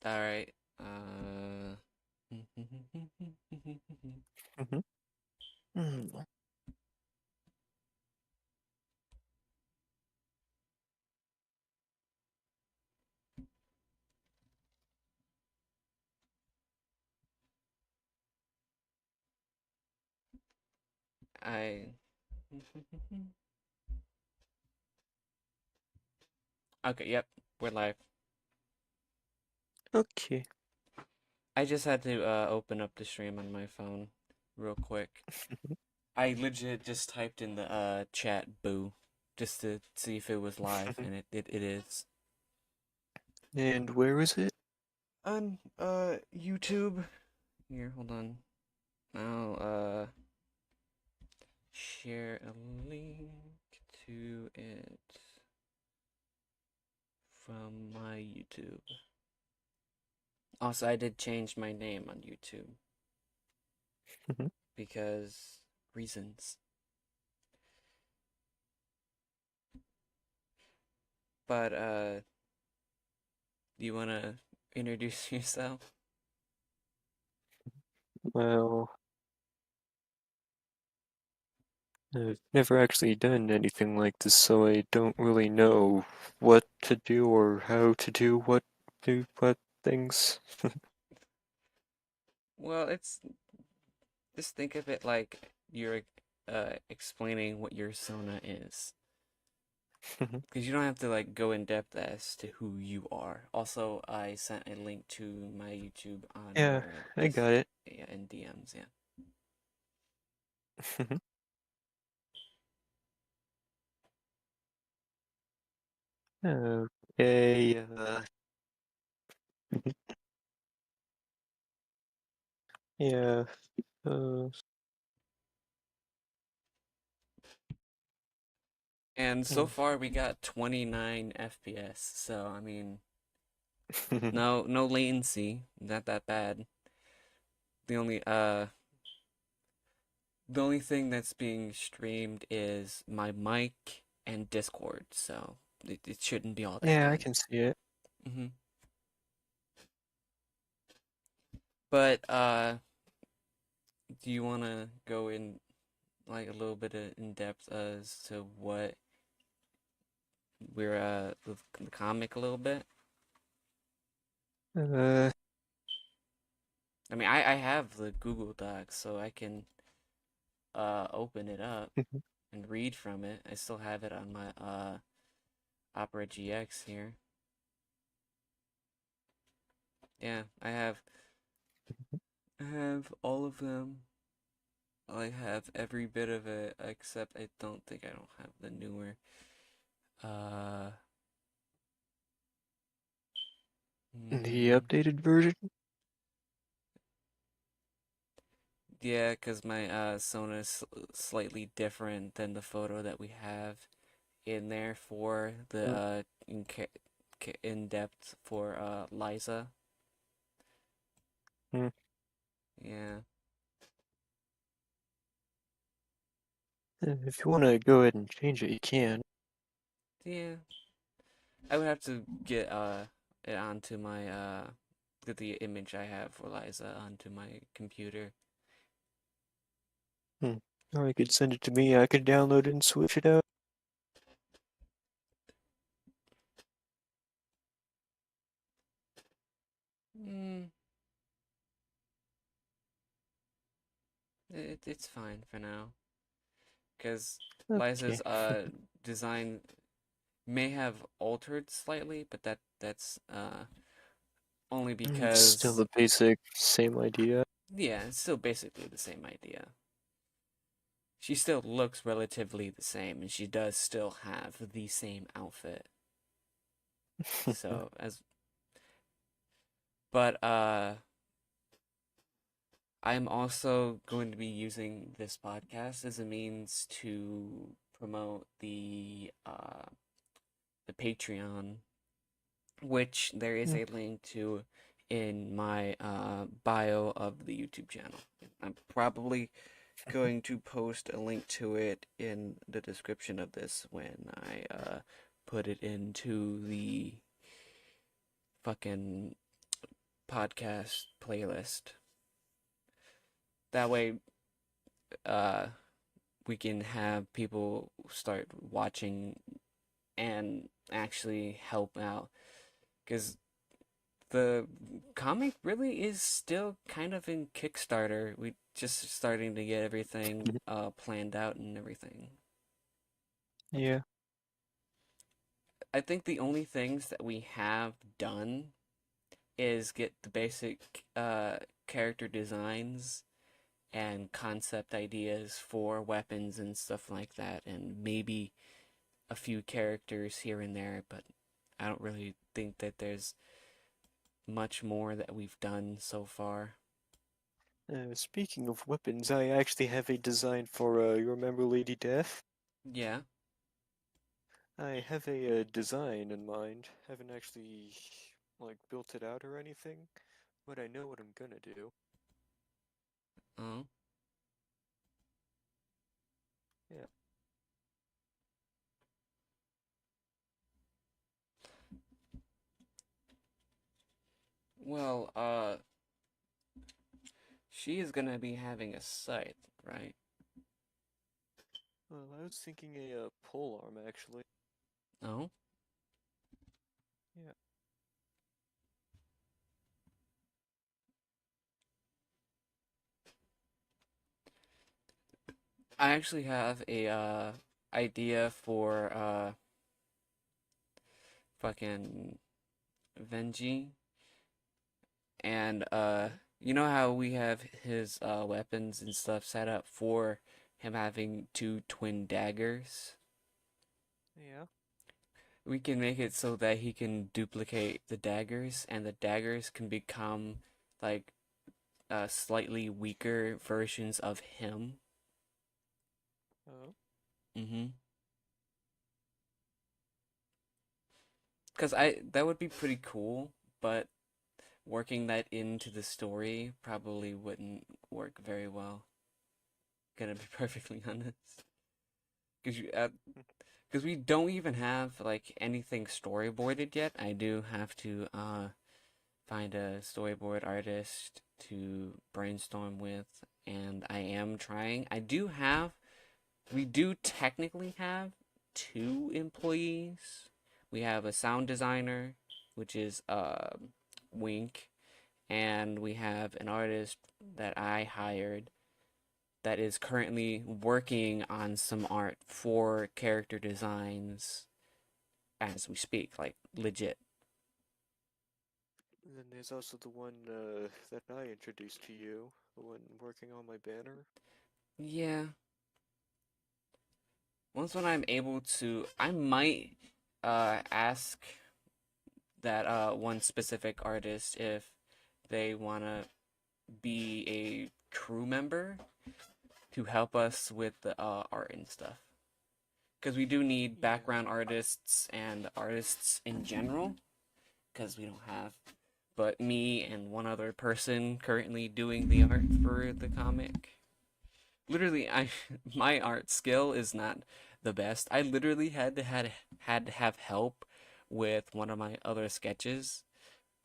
All right. Mhm. Mm. I. Okay. Yep. We're live. Okay. I just had to open up the stream on my phone, real quick. I legit just typed in the chat "boo" just to see if it was live, and it is. And where is it? On YouTube. Here, hold on. I'll share a link to it from my YouTube. Also, I did change my name on YouTube Mhm. because reasons. But do you wanna introduce yourself? Well, I've never actually done anything like this, so I don't really know what to do or how to do what things. Well, it's just think of it like you're explaining what your Sona is. Because you don't have to like go in depth as to who you are. Also, I sent a link to my YouTube on Yeah, I this, got it. yeah, in DMs. Yeah. Okay, yeah, uh, And so far we got 29 FPS. So I mean, no latency, not that bad. The only uh the only thing that's being streamed is my mic and Discord. So it shouldn't be all that yeah, I bad. can see it. hmm But do you want to go in like a little bit of in depth as to what we're the comic a little bit? Uh, I mean, I have the Google Docs, so I can open it up and read from it. I still have it on my Opera GX here. Yeah, I have all of them. I have every bit of it except I don't think I don't have the newer. Uh, the mm, updated version? yeah, cause my Sona is slightly different than the photo that we have in there for the Mm. in depth for Liza. Mm. Yeah, If you want to go ahead and change it, you can. yeah. I would have to get it onto my get the image I have for Liza onto my computer. Hmm. Or you could send it to me. I could download it and switch it out. Mm, it's fine for now, because Liza's Okay. design may have altered slightly, but that's only It's still because the basic same idea. yeah, it's still basically the same idea. She still looks relatively the same, and she does still have the same outfit. So as but I'm also going to be using this podcast as a means to promote the Patreon, which there is Mm. a link to in my bio of the YouTube channel. I'm probably going to post a link to it in the description of this when I put it into the fucking podcast playlist. That way, uh, we can have people start watching and actually help out. Because the comic really is still kind of in Kickstarter. We just starting to get everything planned out and everything. Yeah. I think the only things that we have done is get the basic character designs and concept ideas for weapons and stuff like that, and maybe a few characters here and there, but I don't really think that there's much more that we've done so far. Speaking of weapons, I actually have a design for, you remember Lady Death? Yeah. I have a design in mind. Haven't actually, like, built it out or anything, but I know what I'm gonna do. Oh. Yeah. Well, she is gonna be having a scythe, right? Well, I was thinking a pole arm, actually. Oh. Yeah. I actually have a idea for fucking Venji, and Hmm? you know how we have his weapons and stuff set up for him having two twin daggers? Yeah. We can make it so that he can duplicate the daggers, and the daggers can become like slightly weaker versions of him. Oh. Mm-hmm. Because I that would be pretty cool, but working that into the story probably wouldn't work very well. Gonna be perfectly honest. Because because we don't even have like anything storyboarded yet. I do have to find a storyboard artist to brainstorm with, and I am trying. We do technically have two employees. We have a sound designer, which is Wink, and we have an artist that I hired that is currently working on some art for character designs as we speak, like legit. And then there's also the one that I introduced to you, the one working on my banner. Yeah. Once when I'm able to, I might ask that one specific artist if they wanna be a crew member to help us with the art and stuff. Because we do need Yeah. background artists and artists in general. Because we don't have but me and one other person currently doing the art for the comic. Literally, I my art skill is not the best. I literally had to have help with one of my other sketches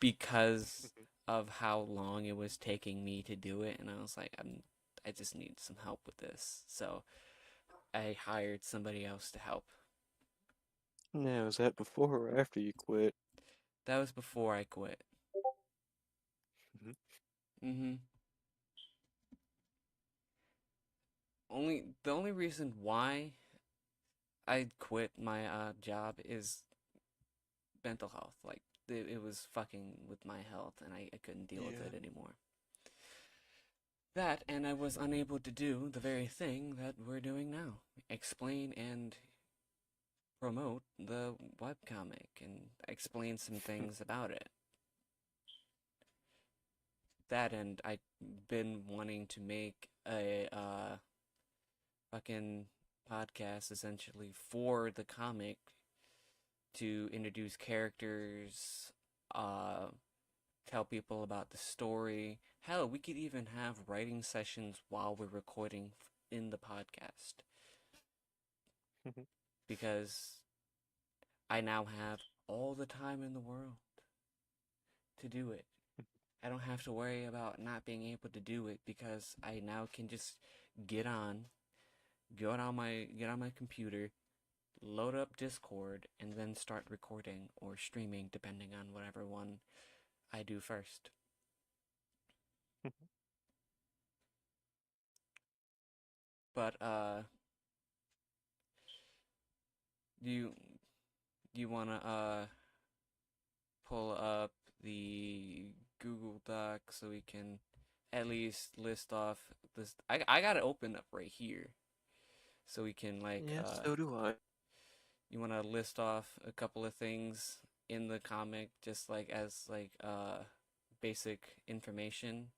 because of how long it was taking me to do it, and I was like, I just need some help with this. So I hired somebody else to help. Now, is that before or after you quit? That was before I quit. Mhm. Mm-hmm. The only reason why I quit my job is mental health. Like it was fucking with my health, and I couldn't deal with Yeah. it anymore. That, and I was unable to do the very thing that we're doing now: explain and promote the webcomic and explain some things about it. That, and I've been wanting to make a fucking podcast essentially for the comic to introduce characters, uh, tell people about the story. Hell, we could even have writing sessions while we're recording in the podcast because I now have all the time in the world to do it. I don't have to worry about not being able to do it because I now can just get on, get on my computer, load up Discord, and then start recording or streaming depending on whatever one I do first. But do you wanna pull up the Google Doc so we can at least list off this? I got it open up right here so we can like Yeah, so do I. you want to list off a couple of things in the comic just like as like basic information.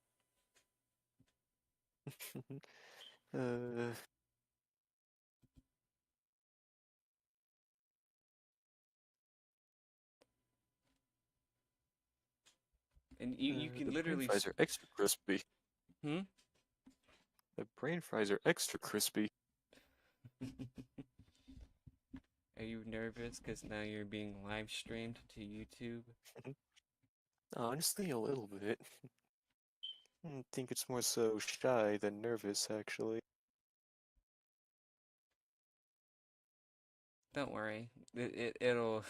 uh, And you can the brain literally fries are extra crispy. hmm. The brain fries are extra crispy. Are you nervous because now you're being live streamed to YouTube? Honestly, a little bit. I think it's more so shy than nervous, actually. Don't worry, it'll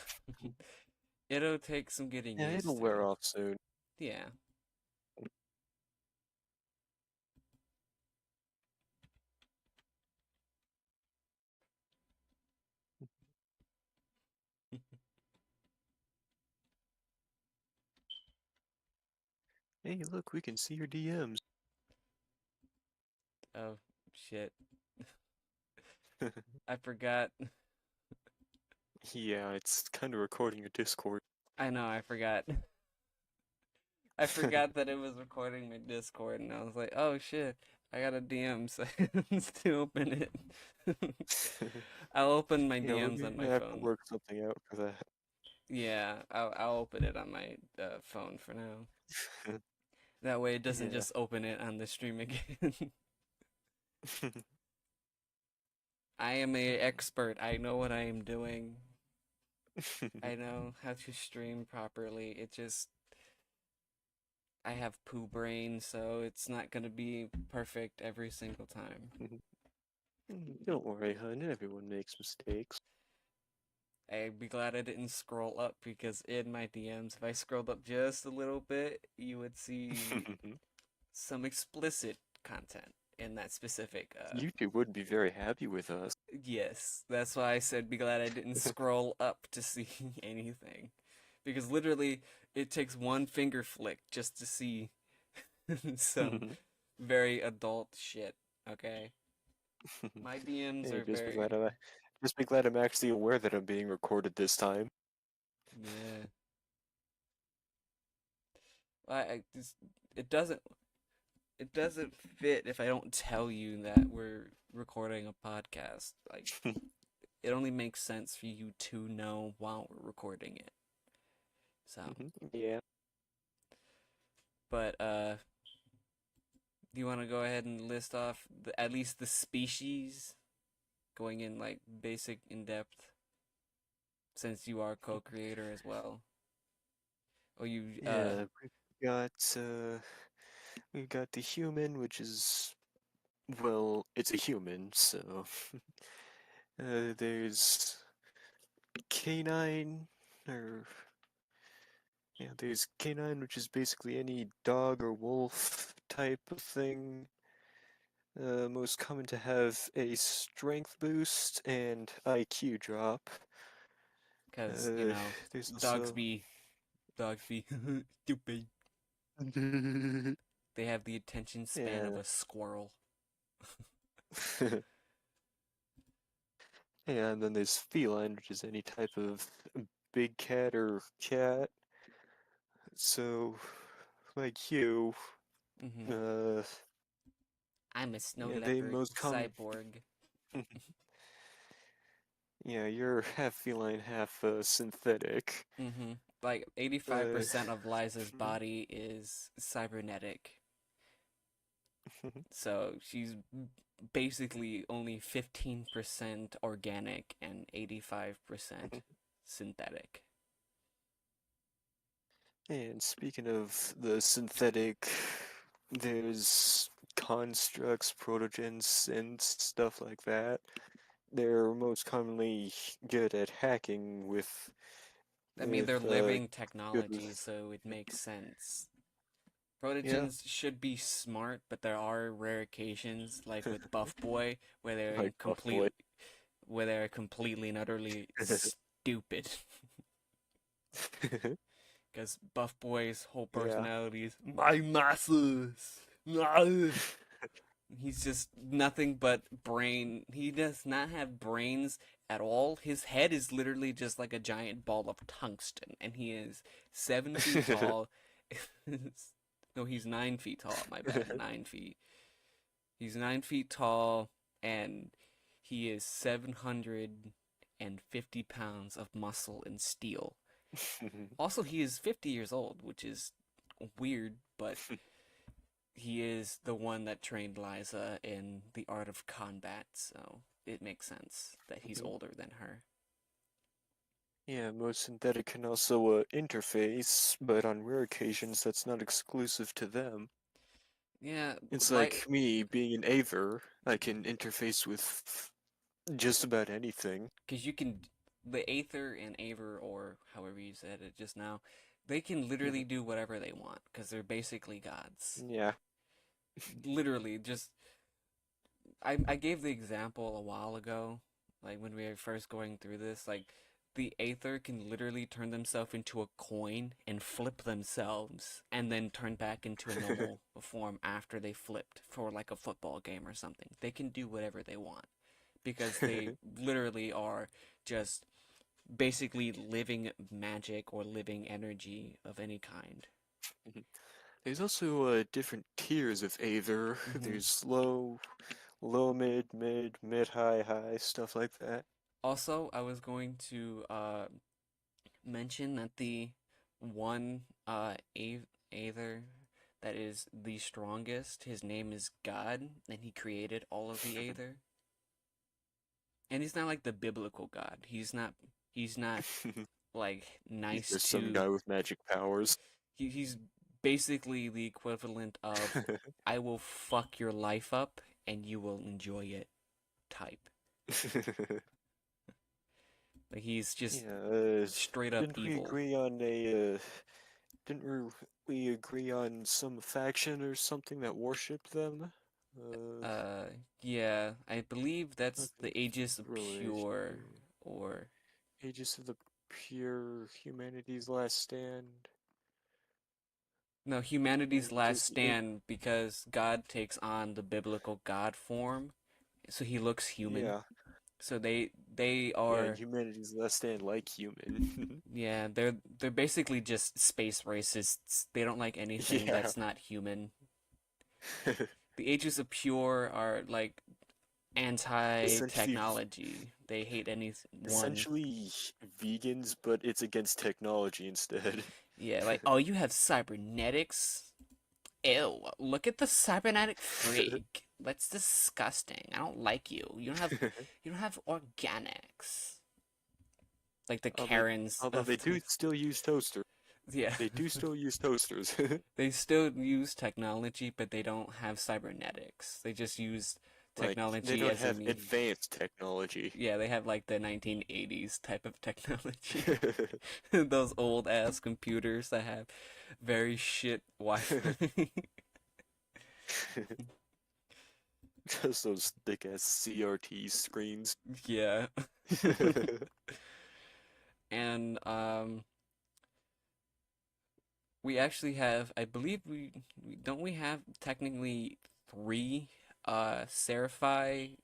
it'll take some getting Yeah, it'll used wear to. off soon. Yeah. Hey, look, we can see your DMs. Oh shit, I forgot. Yeah, it's kind of recording your Discord. I know I forgot. I forgot that it was recording my Discord, and I was like, "Oh shit, I got a DM seconds to open it." I'll open my Yeah, we're DMs on my gonna have to phone. work something out for that. Yeah, I'll open it on my phone for now. That way, it doesn't Yeah. just open it on the stream again. I am a expert. I know what I am doing. I know how to stream properly. It just I have poo brain, so it's not gonna be perfect every single time. Don't worry, hun. Everyone makes mistakes. I'd be glad I didn't scroll up because in my DMs, if I scrolled up just a little bit, you would see some explicit content in that specific. YouTube would be very happy with us. Yes, that's why I said be glad I didn't scroll up to see anything, because literally it takes one finger flick just to see some very adult shit. Okay, my DMs Hey, are very just be glad I'm actually aware that I'm being recorded this time. yeah. I just it doesn't it doesn't fit if I don't tell you that we're recording a podcast. Like, it only makes sense for you to know while we're recording it. So, Yeah. but do you want to go ahead and list off at least the species, going in like basic in depth, since you are co-creator as well? Oh, you Yeah, got we've got the human, which is well, it's a human, so there's canine, or yeah, there's canine, which is basically any dog or wolf type of thing. Most common to have a strength boost and IQ drop. because you Uh, know there's dogs also be dogs be stupid. They have the attention span of yeah. a squirrel. Yeah, and then there's feline, which is any type of big cat or cat. So, like you, Hmm. uh, I'm a snow yeah, they leopard most common. cyborg. Yeah, you're half feline, half synthetic. Hmm. Like Uh, 85% of Liza's body is cybernetic. So she's basically only 15% organic and 85% synthetic. And speaking of the synthetic, there's constructs, protogens, and stuff like that. They're most commonly good at hacking I mean, they're with living good technology, with so it makes sense. yeah, Protogens should be smart, but there are rare occasions, like with Buff Boy, like Buff Boy. where they're completely and utterly stupid. Because Buff Boy's whole Yeah. personality is my masses. No." He's just nothing but brain. He does not have brains at all. His head is literally just like a giant ball of tungsten, and he is 7 feet tall. No, he's 9 feet tall. My bad, 9 feet. He's 9 feet tall, and he is 750 pounds of muscle and steel. Also, he is 50 years old, which is weird, but he is the one that trained Liza in the art of combat, so it makes sense that he's older than her. Yeah, most synthetic can also interface, but on rare occasions that's not exclusive to them. Yeah, It's like like me being an Aether, I can interface with just about anything. because you can the Aether and Aver or however you said it just now, they can literally do whatever they want because they're basically gods. Yeah. Literally, just I gave the example a while ago, like when we were first going through this, like the Aether can literally turn themselves into a coin and flip themselves and then turn back into a normal form after they flipped for like a football game or something. They can do whatever they want because they literally are just basically living magic or living energy of any kind. There's also different tiers of Aether. Hmm. There's low, mid, high, stuff like that. Also, I was going to mention that the one Aether that is the strongest, his name is God, and he created all of the Aether. And he's not like the biblical God. He's not like He's nice just some to guy with magic powers. he's basically the equivalent of I will fuck your life up and you will enjoy it type. Like he's just Yeah, straight up didn't we evil. agree on a didn't we agree on some faction or something that worshipped them? Uh, Uh, yeah, I believe that's Looking the Aegis of really Pure, here. or Aegis of the Pure, Humanity's Last Stand. no, humanity's last Just it, stand because God takes on the biblical God form, so he looks human. yeah, So they yeah, and are Humanity's Last Stand like human. yeah, they're basically just space racists. They don't like anything Yeah, that's not human. The Aegis of Pure are like essentially, anti-technology. They hate anyone. essentially vegans, but it's against technology instead. Yeah, like oh, you have cybernetics. Ew, look at the cybernetic freak. That's disgusting. I don't like you. You don't have organics. Like the Although, Karens although they of do still use toasters. yeah. They do still use toasters. They still use technology, but they don't have cybernetics. They just use Like, they technology don't as a have mean. advanced technology. Yeah, they have like the 1980s type of technology. Those old ass computers that have very shit Wi-Fi. Just those thick ass CRT screens. Yeah. And we actually have, I believe don't we have technically three Seraphi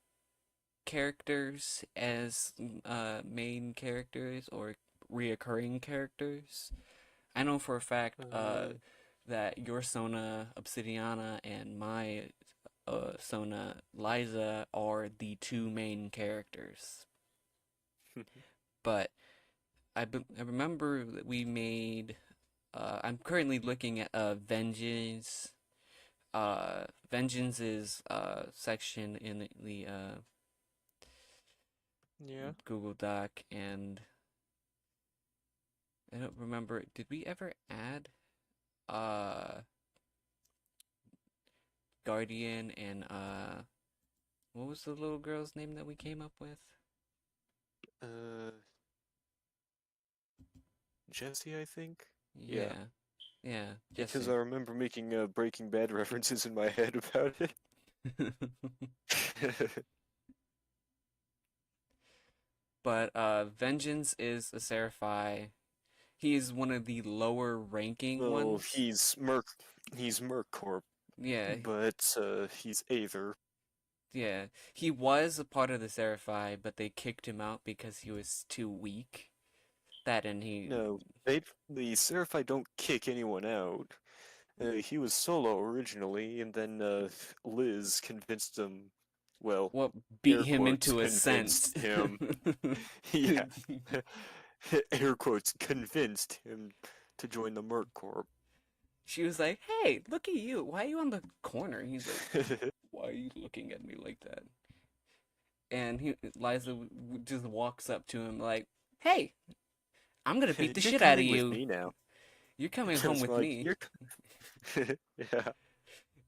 characters as main characters or reoccurring characters. I know for a fact Uh, that your Sona Obsidiana and my Sona Liza are the two main characters. But I remember that we made. I'm currently looking at Vengeance's section in the yeah. Google Doc, and I don't remember. Did we ever add? uh Guardian and what was the little girl's name that we came up with? Uh, Jesse, I think. Yeah, Yeah. Yeah, because I Jesse. remember making Breaking Bad references in my head about it. But Vengeance is a Seraphai. He is one of the lower ranking Well, ones. he's Merc Corp, Yeah, but he's Aether. yeah. He was a part of the Seraphai, but they kicked him out because he was too weak. That and he No, the Seraphite don't kick anyone out. He was solo originally, and then Liz convinced him, well, well beat air him quotes, into a convinced sense. him. Yeah, air quotes, convinced him to join the Merc Corp. She was like, "Hey, look at you. Why are you on the corner?" He's like, "Why are you looking at me like that?" And Liza just walks up to him like, "Hey, I'm gonna beat the You're shit out of coming with you. me now. You're coming And home it's with like, me." yeah,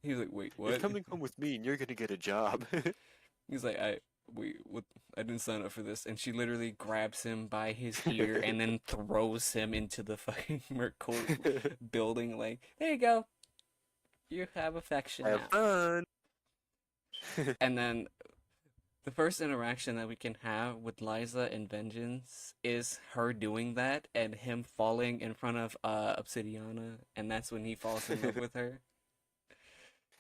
He's like, "Wait, you're what?" coming home with me, and you're gonna get a job. He's like, "I wait, what? I didn't sign up for this." And she literally grabs him by his ear and then throws him into the fucking Mercourt building. Like, there you go. You have affection Have now. fun. And then the first interaction that we can have with Liza and Vengeance is her doing that and him falling in front of Obsidiana, and that's when he falls in love with her.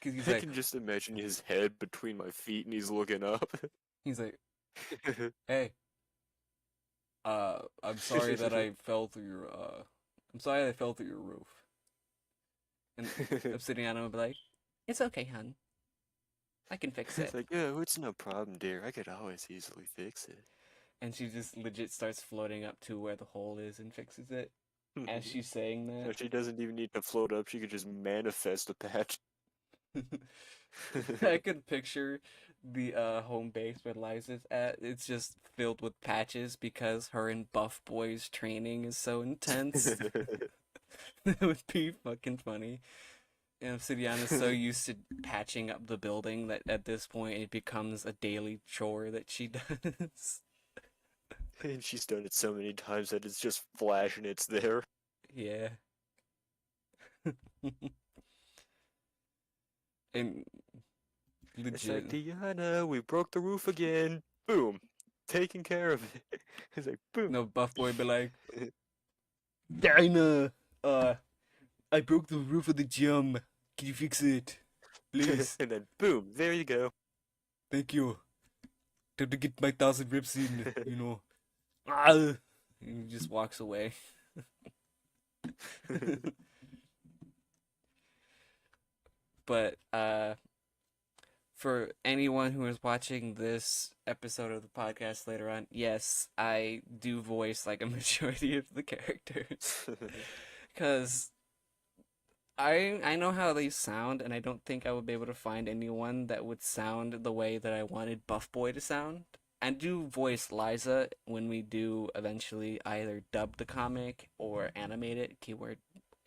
Cause I can just imagine his head between my feet, and he's looking up. he's like, "Hey, I'm sorry I fell through your roof." And Obsidiana would be like, "It's okay, hun. I can fix It's it." like, oh, it's no problem, dear. I could always easily fix it. And she just legit starts floating up to where the hole is and fixes it as she's saying So that. she doesn't even need to float up. She could just manifest a patch. I could picture the home base where Liza's at. It's just filled with patches because her and Buff Boy's training is so intense. That would be fucking funny. And Obsidian is so used to patching up the building that at this point it becomes a daily chore that she does. And she's done it so many times that it's just flash and it's there. Yeah. And It's like, legit. Diana, we broke the roof again. Boom. Taking care of it. It's like, boom. No, Buff Boy be like, Dinah, I broke the roof of the gym. Can you fix it? Please. And then, boom, there you go. Thank you. Time to get my 1,000 reps in, you know. Ah! And he just walks away. But for anyone who is watching this episode of the podcast later on, yes, I do voice like a majority of the characters. Cause I know how they sound, and I don't think I would be able to find anyone that would sound the way that I wanted Buff Boy to sound. I do voice Liza when we do eventually either dub the comic or animate it, keyword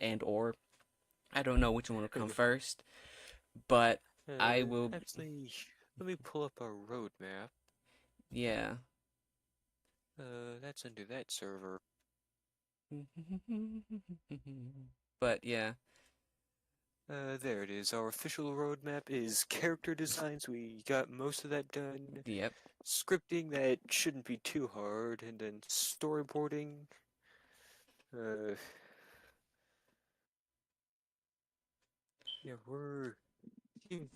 and or. I don't know which one will come first, but I will, Actually, let me pull up our roadmap. yeah. That's under that server. But yeah, There it is. Our official roadmap is character designs. We got most of that done. yep, Scripting, that shouldn't be too hard. And then storyboarding. Uh, yeah, you-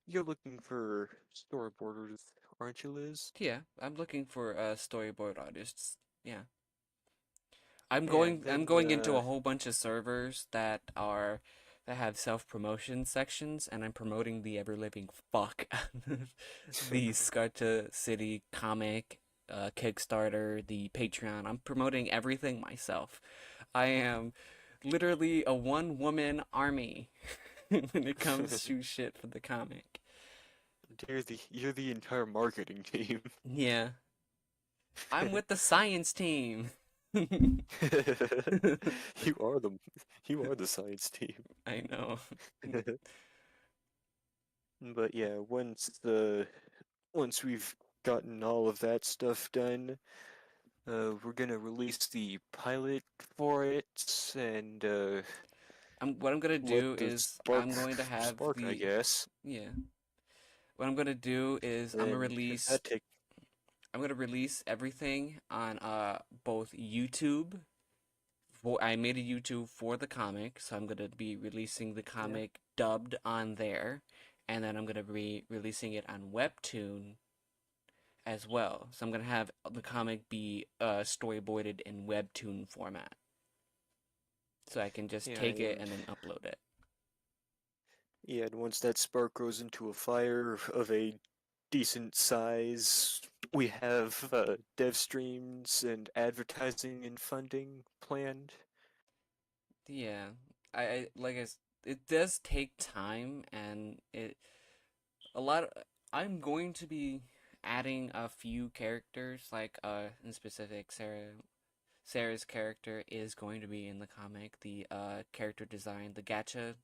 you're looking for storyboarders, aren't you, Liz? yeah. I'm looking for storyboard artists. Yeah. Yeah, I'm then, going into a whole bunch of servers that have self-promotion sections, and I'm promoting the ever living fuck out of the Scarta City comic, Kickstarter, the Patreon. I'm promoting everything myself. I am literally a one-woman army when it comes to shit for the comic. you're the entire marketing team. Yeah. I'm with the science team. You are the you are the science team. I know. But yeah, once we've gotten all of that stuff done, we're gonna release the pilot for it and What I'm gonna let do the is spark I'm going to have spark, I the guess. yeah. What I'm gonna do is And if that take I'm gonna release everything on both YouTube. I made a YouTube for the comic, so I'm gonna be releasing the yeah, comic dubbed on there, and then I'm gonna be releasing it on Webtoon as well. So I'm gonna have the comic be storyboarded in Webtoon format, so I can just yeah, take it and and then upload it. yeah, and once that spark grows into a fire of a decent size, we have dev streams and advertising and funding planned. Yeah, it does take time, and it a lot of, I'm going to be adding a few characters, like in specific, Sarah's character is going to be in the comic. The character design, the gacha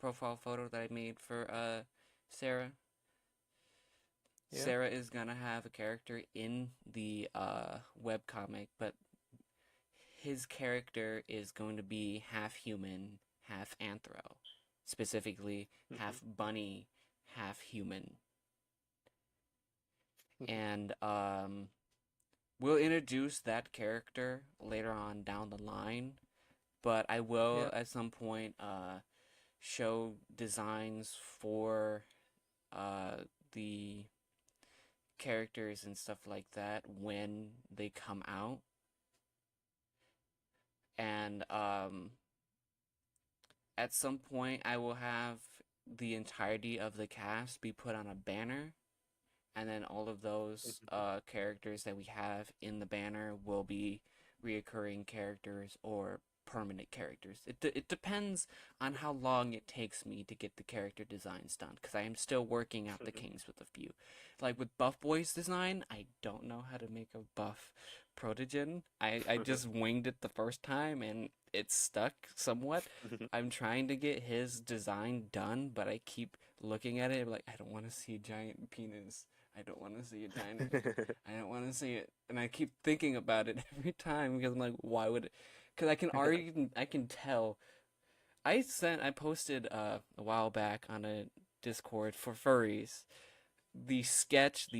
profile photo that I made for Sarah. Yeah. Sarah is gonna have a character in the web comic, but his character is going to be half human, half anthro. Specifically, Hmm. half bunny, half human. Hmm. And we'll introduce that character later on down the line, but I will Yeah. at some point show designs for uh the characters and stuff like that when they come out. And at some point I will have the entirety of the cast be put on a banner, and then all of those Hmm. characters that we have in the banner will be reoccurring characters or permanent characters. It depends on how long it takes me to get the character designs done, because I am still working out the Hmm. kinks with a few. Like with Buff Boy's design, I don't know how to make a buff protogen. I just winged it the first time and it stuck somewhat. I'm trying to get his design done, but I keep looking at it like I don't want to see a giant penis. I don't want to see a giant. I don't want to see it, and I keep thinking about it every time because I'm like, why would? Because I can tell. I posted a while back on a Discord for furries the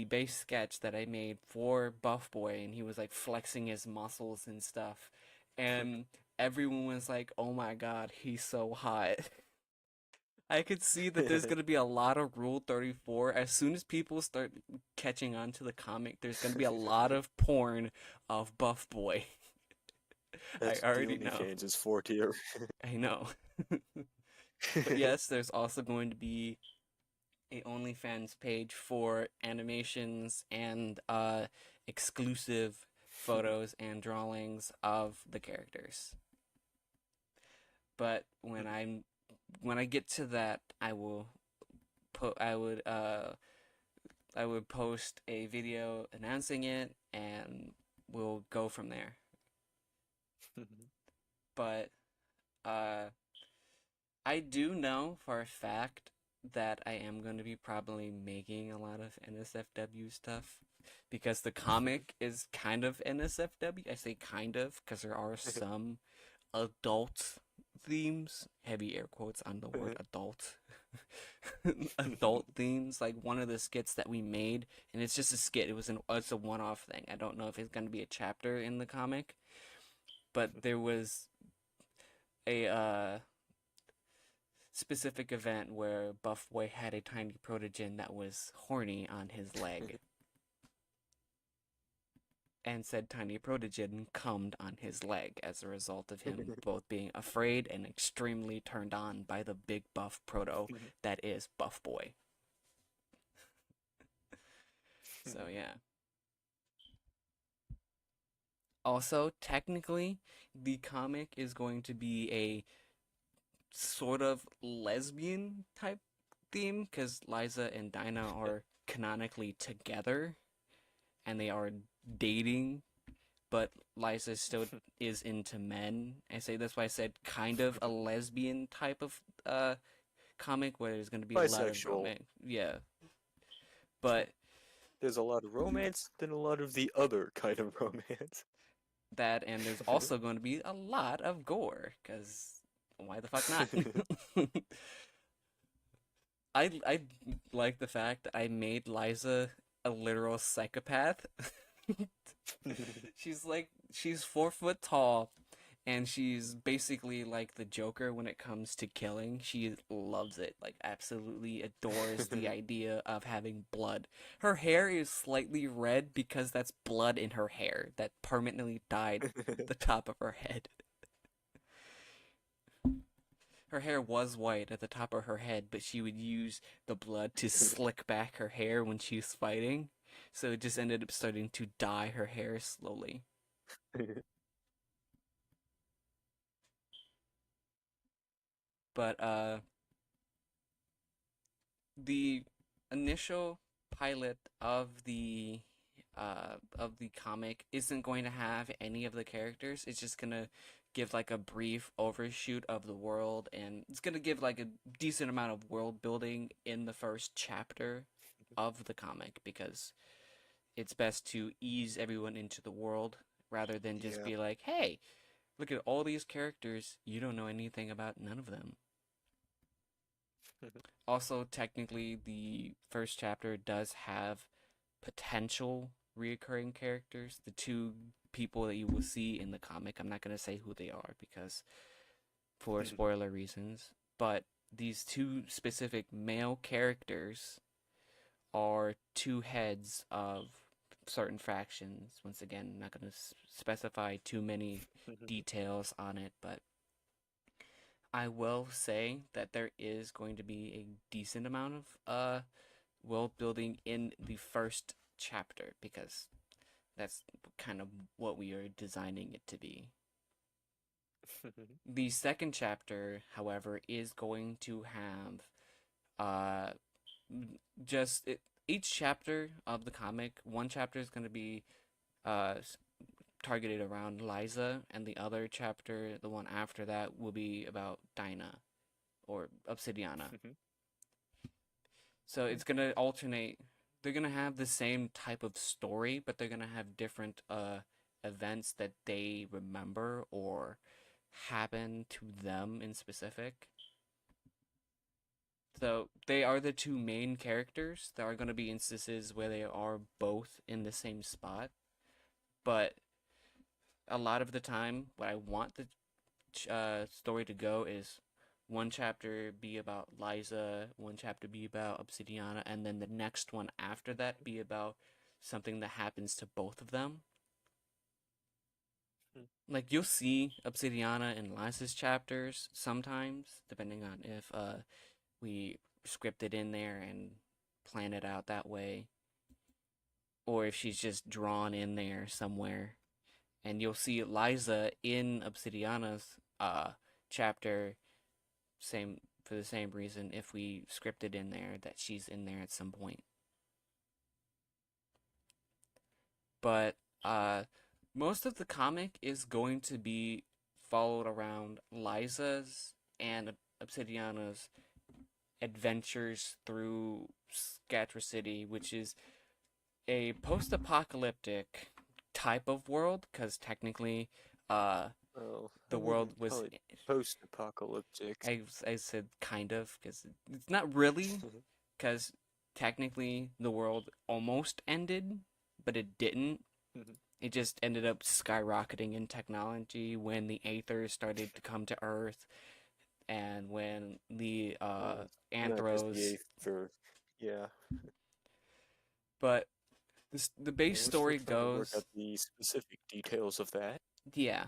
base sketch that I made for Buff Boy, and he was like flexing his muscles and stuff, and everyone was like, "Oh my God, he's so hot." I could see that there's gonna be a lot of Rule 34. As soon as people start catching on to the comic, there's gonna be a lot of porn of Buff Boy. I That's what the already know. OnlyFans is for, dear. I know. But yes, there's also going to be a OnlyFans page for animations and exclusive photos and drawings of the characters. But when I get to that, put I would post a video announcing it, and we'll go from there. But uh, I do know for a fact that I am going to be probably making a lot of NSFW stuff because the comic is kind of NSFW. I say kind of because there are some adult themes, heavy air quotes on the word adult. Adult themes, like one of the skits that we made, and it's just a skit. It's a one-off thing. I don't know if it's going to be a chapter in the comic, but there was a specific event where Buff Boy had a tiny protogen that was horny on his leg, and said tiny protogen cummed on his leg as a result of him both being afraid and extremely turned on by the big buff proto that is Buff Boy. So yeah. Also, technically, the comic is going to be a sort of lesbian type theme because Liza and Dinah are canonically together and they are dating but Liza still is into men. I say that's why I said kind of a lesbian type of comic where there's going to be a lot of Bisexual. romance. Yeah, but There's a lot of romance, then a lot of the other kind of romance. that and there's also going to be a lot of gore because why the fuck not? I like the fact that I made Liza a literal psychopath. She's 4 foot tall, and she's basically like the Joker when it comes to killing. She loves it, like absolutely adores the idea of having blood. Her hair is slightly red because that's blood in her hair that permanently dyed the top of her head. Her hair was white at the top of her head, but she would use the blood to slick back her hair when she was fighting. So it just ended up starting to dye her hair slowly. But the initial pilot of the comic isn't going to have any of the characters. It's just gonna give like a brief overshoot of the world, and it's gonna give like a decent amount of world building in the first chapter of the comic because it's best to ease everyone into the world rather than just Yeah. be like, hey, look at all these characters. You don't know anything about none of them. Also, technically, the first chapter does have potential reoccurring characters. The two people that you will see in the comic, I'm not going to say who they are because for spoiler reasons, but these two specific male characters are two heads of certain factions. Once again, I'm not going to specify too many details on it, but I will say that there is going to be a decent amount of world building in the first chapter because that's kind of what we are designing it to be. The second chapter, however, is going to have uh just it, each chapter of the comic, one chapter is going to be uh targeted around Liza, and the other chapter, the one after that, will be about Dinah or Obsidiana. So it's gonna alternate. They're gonna have the same type of story, but they're gonna have different events that they remember or happen to them in specific. So they are the two main characters. There are gonna be instances where they are both in the same spot, but a lot of the time, what I want the story to go is one chapter be about Liza, one chapter be about Obsidiana, and then the next one after that be about something that happens to both of them. Like you'll see Obsidiana in Liza's chapters sometimes, depending on if we script it in there and plan it out that way, or if she's just drawn in there somewhere. And you'll see Liza in Obsidiana's chapter same for the same reason if we scripted in there that she's in there at some point. But most of the comic is going to be followed around Liza's and Obsidiana's adventures through Scatra City, which is a post-apocalyptic type of world because technically uh Well, I the world wouldn't call was it post-apocalyptic. I said kind of because it's not really because technically the world almost ended, but it didn't. It just ended up skyrocketing in technology when the Aethers started to come to Earth, and when the Not just the Anthros. eighth for, yeah. But the base We're still story trying to work out goes, the specific details of that. yeah,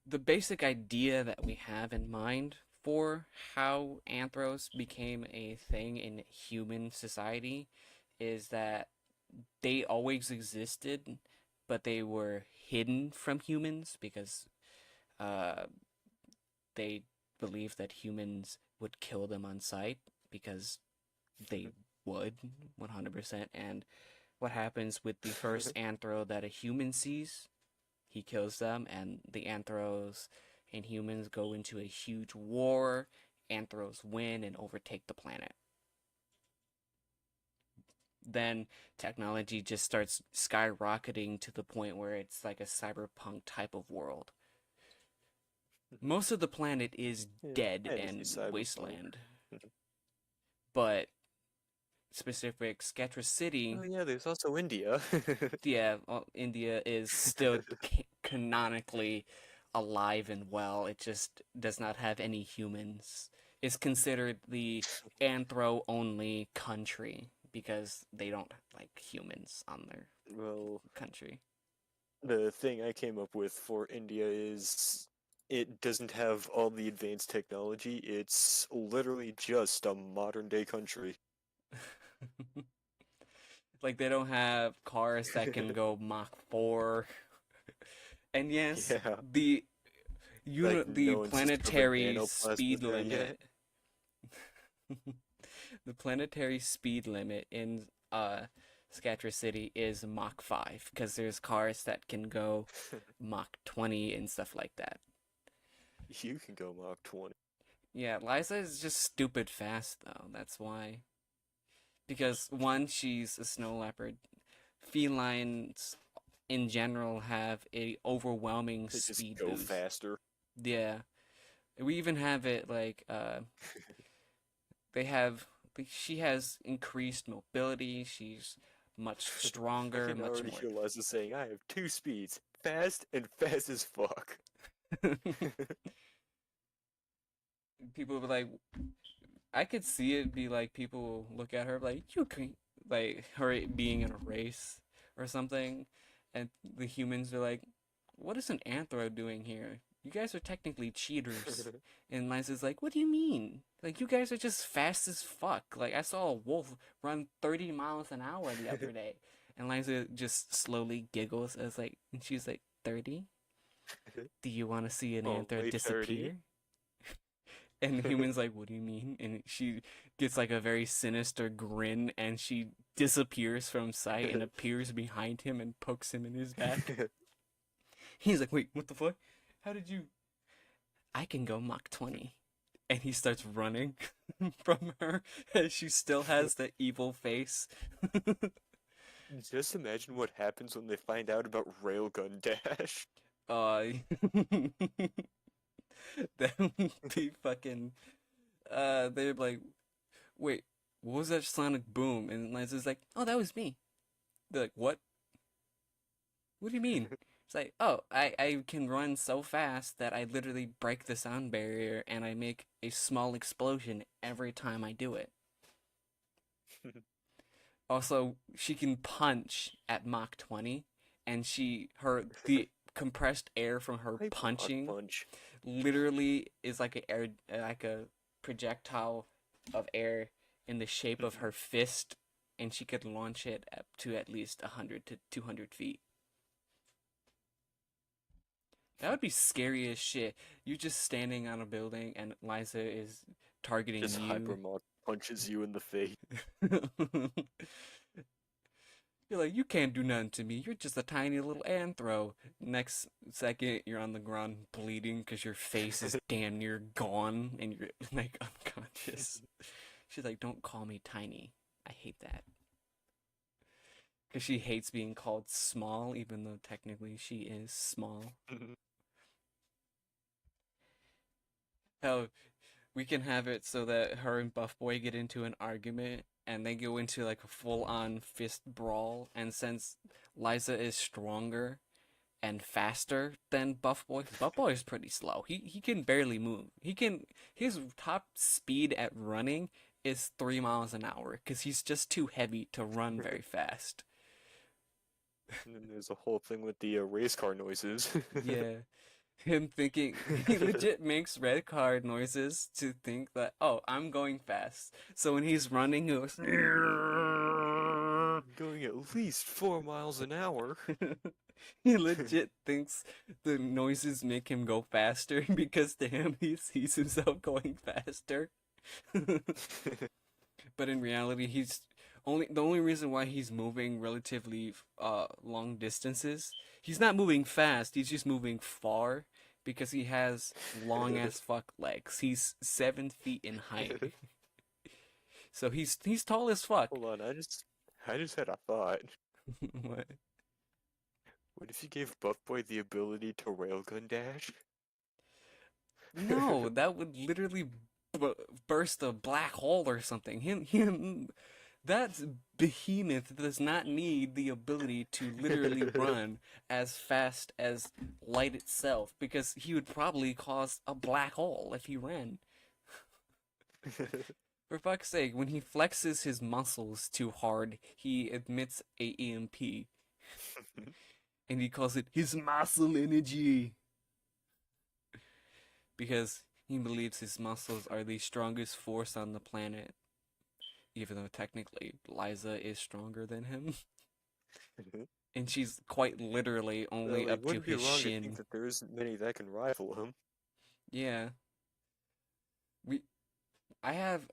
the basic idea that we have in mind for how Anthros became a thing in human society is that they always existed, but they were hidden from humans because uh, they believed that humans would kill them on sight because they would 100%. And what happens with the first anthro that a human sees. He kills them, and the anthros and humans go into a huge war. Anthros win and overtake the planet. Then technology just starts skyrocketing to the point where it's like a cyberpunk type of world. Most of the planet is Yeah, dead fantasy and cyberpunk. wasteland, but specific Sketra City, Oh yeah, there's also India. yeah, well, India is still canonically alive and well. It just does not have any humans. It's considered the anthro only country because they don't like humans on their Well, country. the thing I came up with for India is it doesn't have all the advanced technology. It's literally just a modern day country. Like they don't have cars that can go Mach 4. And yes, Yeah, like the no one system of planetary nanoplasmas speed there yet. limit the planetary speed limit in Scatra City is Mach 5 because there's cars that can go Mach 20 and stuff like that. You can go Mach 20. Yeah, Liza is just stupid fast though. That's why. Because one, she's a snow leopard. Felines in general have a overwhelming They just speed go boost. faster. Yeah. We even have it like they have like she has increased mobility, she's much I stronger, can much already more. hear Liza saying, I have two speeds, fast and fast as fuck. People be like I could see it be like people will look at her like you can like her being in a race or something and the humans are like what is an anthro doing here? You guys are technically cheaters. And Liza's like, what do you mean? Like, you guys are just fast as fuck. Like, I saw a wolf run 30 miles an hour the other day. And Liza just slowly giggles as like, and she's like, 30? Do you want to see an anthro Only 30? disappear? And the human's like, what do you mean? And she gets like a very sinister grin and she disappears from sight and appears behind him and pokes him in his back. He's like, wait, what the fuck? How did you? I can go Mach 20. And he starts running from her and she still has the evil face. Just imagine what happens when they find out about Railgun Dash. uh that would be fucking they're like, wait, what was that sonic boom? And Liza's like, oh, that was me. They're like, what do you mean? It's like, oh, I can run so fast that I literally break the sound barrier and I make a small explosion every time I do it. Also, she can punch at Mach 20, and the compressed air from her Hypermach punching Punch. literally is like a projectile of air in the shape of her fist, and she could launch it up to at least 100 to 200 feet. That would be scary as shit. You just standing on a building and Liza is targeting Just you. Hypermach punches you in the face. You're like, you can't do nothing to me. You're just a tiny little anthro. Next second, you're on the ground bleeding because your face is damn near gone and you're like unconscious. She's like, don't call me tiny. I hate that. Because she hates being called small, even though technically she is small. Hell, we can have it so that her and Buff Boy get into an argument and they go into like a full on fist brawl. And since Liza is stronger and faster than Buff Boy, Buff Boy is pretty slow. He can barely move. His top speed at running is 3 miles an hour because he's just too heavy to run very fast. And then there's a whole thing with the race car noises. Yeah. Him thinking he legit makes red card noises to think that oh I'm going fast. So when he's running, he goes. Going at least 4 miles an hour. He legit thinks the noises make him go faster because to him he sees himself going faster. But in reality, he's Only the only reason why he's moving relatively long distances, he's not moving fast, he's just moving far because he has long ass fuck legs. He's 7 feet in height. So he's tall as fuck. Hold on, I just had a thought. What? What if you gave Buff Boy the ability to railgun dash? No, that would literally b burst a black hole or something. Him, that behemoth does not need the ability to literally run as fast as light itself because he would probably cause a black hole if he ran. For fuck's sake, when he flexes his muscles too hard, he emits a EMP and he calls it his muscle energy because he believes his muscles are the strongest force on the planet, even though technically Liza is stronger than him. And she's quite literally only Well, he up to wouldn't be his wrong to think shin. that there isn't many that can rival him. Yeah. We I had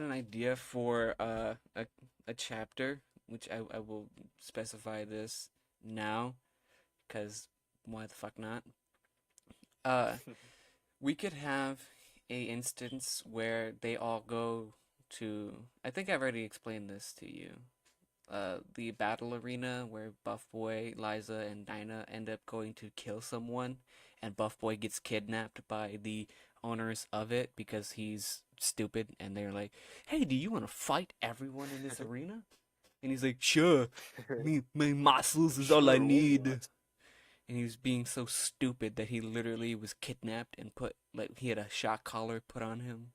an idea for a chapter, which I will specify this now, because why the fuck not? Uh we could have a instance where they all go to, I think I've already explained this to you. The battle arena where Buff Boy, Liza, and Dinah end up going to kill someone, and Buff Boy gets kidnapped by the owners of it because he's stupid, and they're like, "Hey, do you want to fight everyone in this arena?" And he's like, "Sure, my muscles is all I Sure, why need." not? And he was being so stupid that he literally was kidnapped and put, like, he had a shock collar put on him,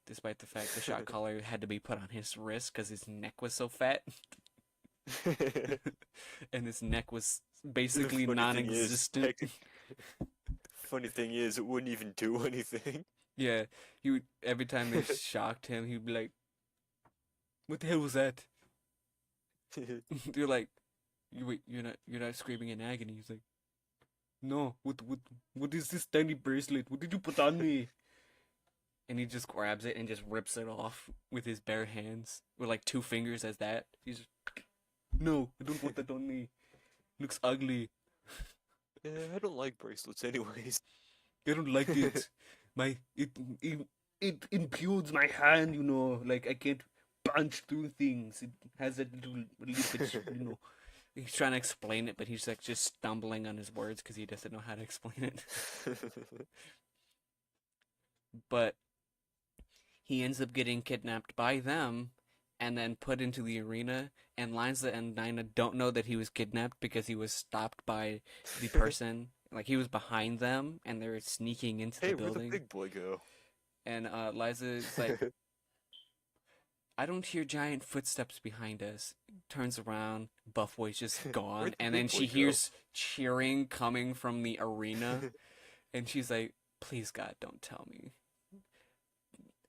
despite the fact the shock collar had to be put on his wrist because his neck was so fat. And his neck was The basically funny thing is, non-existent. funny thing is, it wouldn't even do anything. Yeah, he would, every time they shocked him, he'd be like, "What the hell was that?" They're like, Wait, you're not screaming in agony." He's like, "No, what is this tiny bracelet? What did you put on me?" And he just grabs it and just rips it off with his bare hands, with like two fingers as that. He's just, "No, I don't want that on me. Looks ugly. Yeah, I don't like bracelets anyways. I don't like it. My it it impedes my hand, you know. Like I can't punch through things. It has that little leakage, you know." He's trying to explain it, but he's like just stumbling on his words because he doesn't know how to explain it. But he ends up getting kidnapped by them and then put into the arena. And Liza and Nina don't know that he was kidnapped because he was stopped by the person. Like he was behind them and they were sneaking into the Hey, where'd the building. big boy go? And Liza is like, "I don't hear giant footsteps behind us." Turns around, Buff Boy's just gone. Where'd the And then big she boy go? hears cheering coming from the arena. And she's like, "Please, God, don't tell me."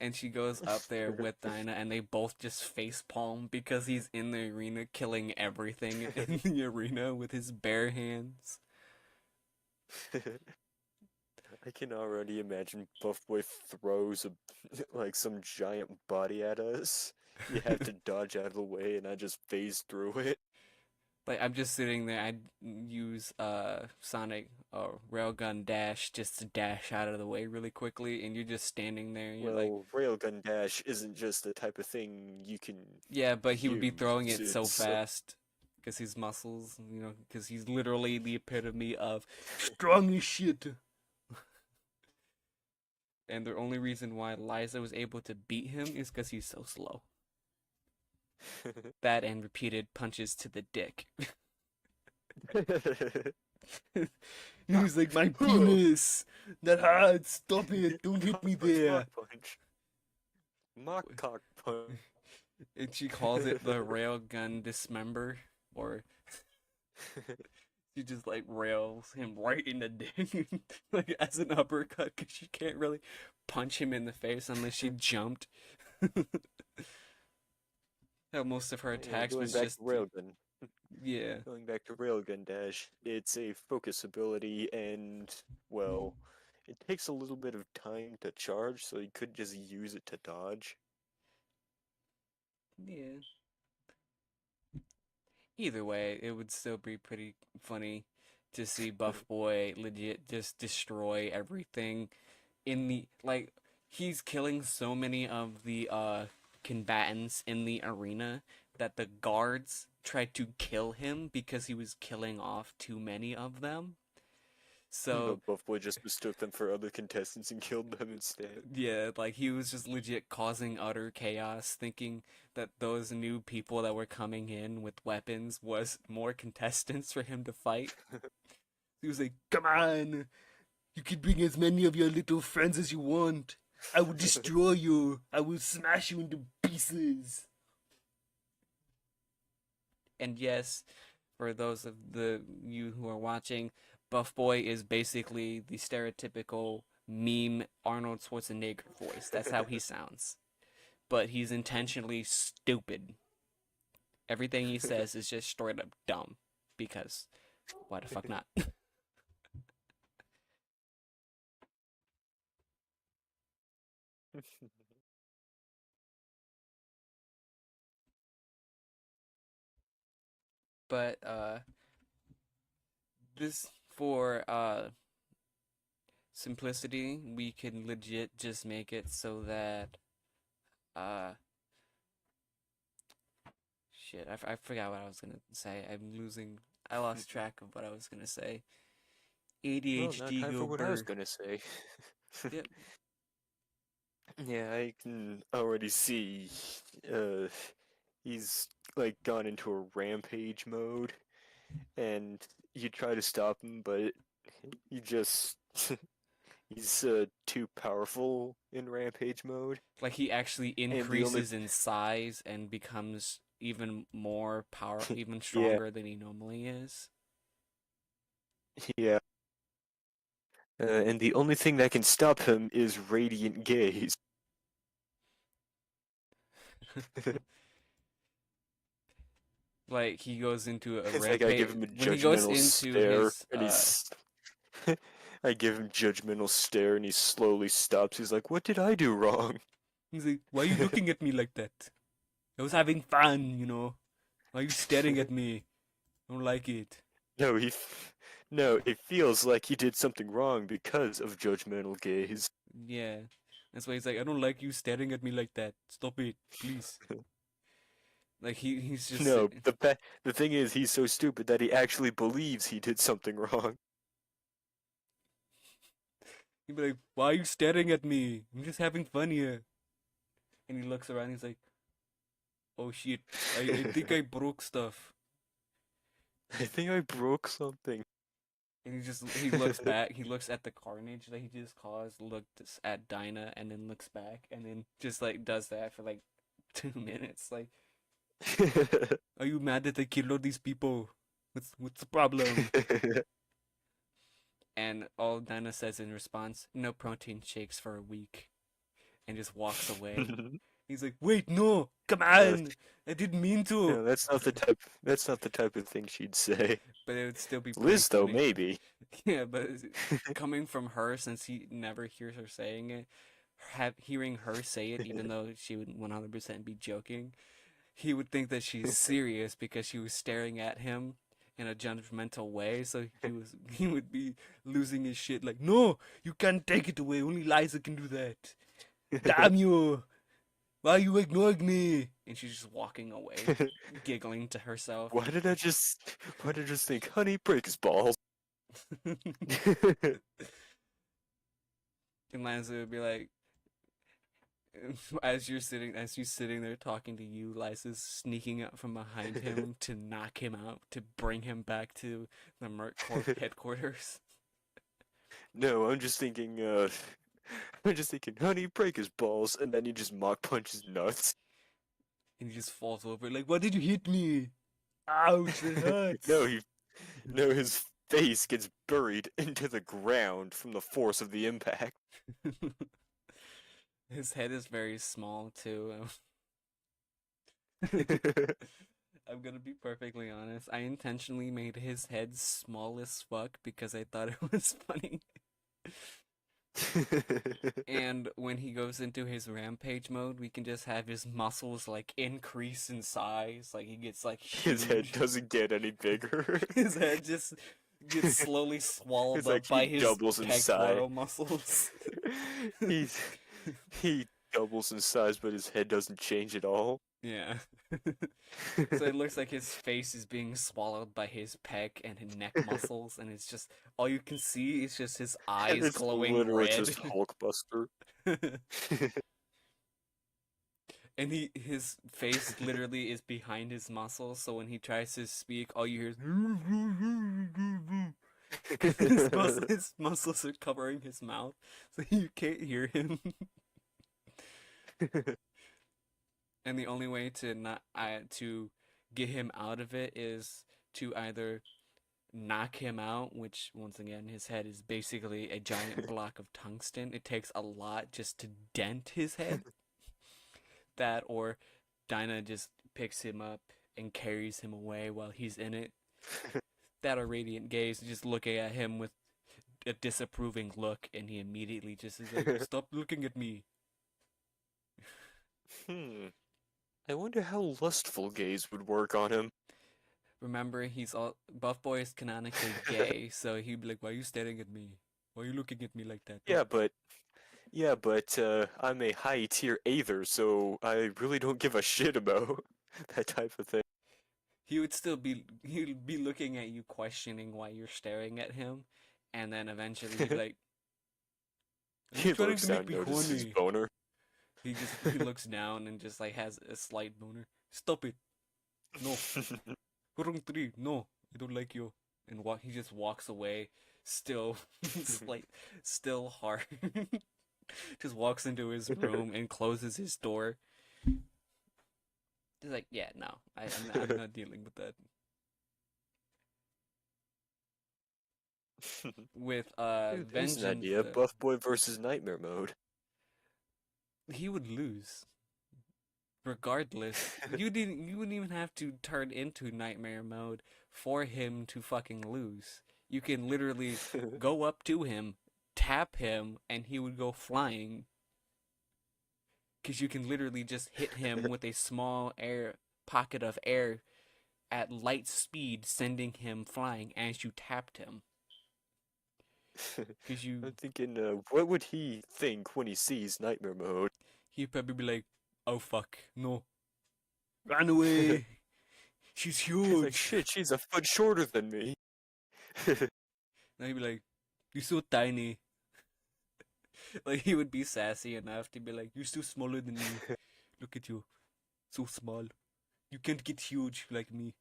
And she goes up there with Dinah, and they both just face palm because he's in the arena killing everything in the arena with his bare hands. I can already imagine Buff Boy throws like some giant body at us. You have to dodge out of the way, and I just phase through it. Like I'm just sitting there, I'd use Sonic Railgun Dash just to dash out of the way really quickly, and you're just standing there, and you're like, Well, railgun dash isn't just the type of thing you can yeah, but he would be use. throwing it so It's fast because his muscles, you know, because he's literally the epitome of strong as shit. And the only reason why Liza was able to beat him is because he's so slow. That and repeated punches to the dick. He's like, "My penis! That hurts! Stop it! Don't hit Cock me punch, mock there!" punch, mock cock punch. And she calls it the railgun dismember, or she just like rails him right in the dick, like as an uppercut, because she can't really punch him in the face unless she jumped. How most of her Yeah, attacks was just, yeah, going back to railgun dash, it's a focus ability, and well, it takes a little bit of time to charge, so you could just use it to dodge. yeah. Either way, it would still be pretty funny to see Buff Boy legit just destroy everything in the like he's killing so many of the combatants in the arena that the guards tried to kill him because he was killing off too many of them. So But Buff Boy just mistook them for other contestants and killed them instead. yeah, like he was just legit causing utter chaos, thinking that those new people that were coming in with weapons was more contestants for him to fight. He was like, "Come on, you can bring as many of your little friends as you want. I will destroy you. I will smash you into pieces." And yes, for those of the you who are watching, Buff Boy is basically the stereotypical meme Arnold Schwarzenegger voice. That's how he sounds. But he's intentionally stupid. Everything he says is just straight up dumb. Because why the fuck not? But this for simplicity, we can legit just make it so that uh shit, I forgot what I was gonna say. I lost track of what I was gonna say. Well, now ADHD time for go what I was burr. gonna say. Yep. Yeah, I can already see uh he's like gone into a rampage mode and you try to stop him, but you just he's too powerful in rampage mode. Like he actually And the only increases in size and becomes even more even yeah, stronger than he normally is. yeah. And the only thing that can stop him is radiant gaze. Like he goes into a It's like I give rampage him a when he goes judgmental into stare his and he's I give him judgmental stare and he slowly stops. He's like, "What did I do wrong?" he's like, "Why are you looking at me like that? I was having fun, you know. Why are you staring at me? I don't like it." No, no, it feels like he did something wrong because of judgmental gaze. Yeah. That's why he's like, "I don't like you staring at me like that. Stop it, please." Like he's just No, the thing is, he's so stupid that he actually believes he did something wrong. he'd be like, "Why are you staring at me? I'm just having fun here." And he looks around. He's like, "Oh shit, I think I broke stuff." I think I broke something. And he looks back. He looks at the carnage that he just caused. Looks at Dinah and then looks back and then just like does that for like 2 minutes. Like, are you mad that I killed all these people? What's the problem? And all Dinah says in response, "No protein shakes for a week," and just walks away. He's like, "Wait, no, come uh, on, I didn't mean to." no, that's not the type. That's not the type of thing she'd say. But it would still be pretty Liz, though, funny. maybe. Yeah, but coming from her, since he never hears her saying it, hearing her say it, even though she would 100% be joking, he would think that she's serious because she was staring at him in a judgmental way. So he would be losing his shit like, "No, you can't take it away. Only Liza can do that. Damn you! Why are you ignoring me?" And she's just walking away, giggling to herself. Why did I just? Why did I just think, honey, break his balls? And Liza would be like, as you sitting there talking to you, Liza's sneaking up from behind him to knock him out, to bring him back to the Merc Corp headquarters. No, I'm just thinking. I'm just thinking, honey, break his balls, and then he just mock punches nuts. And he just falls over like, "Why did you hit me? Ouch, that No, hurts." his face gets buried into the ground from the force of the impact. His head is very small too. I'm gonna be perfectly honest. I intentionally made his head small as fuck because I thought it was funny. And when he goes into his rampage mode, we can just have his muscles like increase in size, like he gets like His head huge. doesn't get any bigger. His head just gets slowly swallowed It's like up he by his doubles in size. pectoral muscles. He's he doubles in size, but his head doesn't change at all. Yeah. So it looks like his face is being swallowed by his pec and his neck muscles, and it's just all you can see is just his And eyes it's glowing literally red. just Hulkbuster. And his face literally is behind his muscles, so when he tries to speak, all you hear is because his muscles are covering his mouth, so you can't hear him. And the only way to not to get him out of it is to either knock him out, which once again his head is basically a giant block of tungsten. It takes a lot just to dent his head. That or Dinah just picks him up and carries him away while he's in it. That or Radiant Gaze just looking at him with a disapproving look, and he immediately just is like, "Stop looking at me." Hmm. I wonder how lustful gaze would work on him. Remember, he's all Buff Boy is canonically gay, so he'd be like, "Why are you staring at me? Why are you looking at me like that?" Yeah, but I'm a high tier Aether, so I really don't give a shit about that type of thing. He'd be looking at you, questioning why you're staring at him, and then eventually he'd be like, "Are you He trying to looks make down, me notices his horny?" boner. He looks down and just like has a slight boner. Stop it! No, wrong tree. No, I don't like you. And he just walks away, still slight, still hard. Just walks into his room and closes his door. He's like, "Yeah, no, I'm not dealing with that." With Here's an Vengeance idea: though, Buff Boy versus Nightmare Mode. he would lose. Regardless, you wouldn't even have to turn into nightmare mode for him to fucking lose. You can literally go up to him, tap him, and he would go flying. Because you can literally just hit him with a small air pocket of air at light speed, sending him flying as you tapped him. Because I'm you, thinking, what would he think when he sees Nightmare Mode? he'd probably be like, "Oh fuck, no, run away! She's He's like, huge." shit, she's a foot shorter than me. And he'd be like, "You're so tiny." Like he would be sassy enough to be like, "You're still smaller than me. Look at you, so small. You can't get huge like me."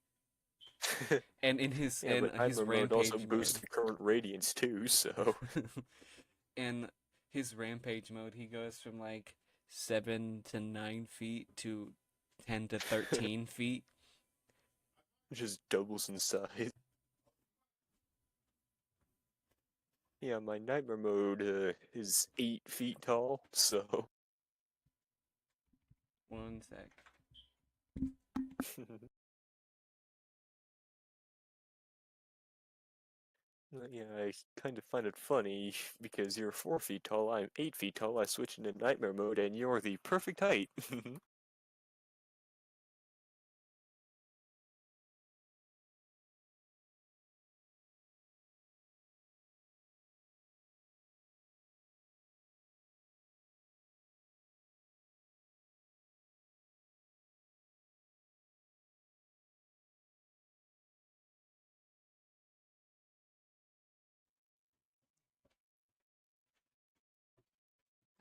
And Yeah, in but his Nightmare Mode also rampage boosts mode, the current radiance too, so in his rampage mode, he goes from like 7 to 9 feet to 10 to 13 feet. just doubles in size. Yeah, my Nightmare Mode is 8 feet tall, so One sec. yeah, I kind of find it funny because you're 4 feet tall, I'm 8 feet tall. I switch into Nightmare Mode, and you're the perfect height.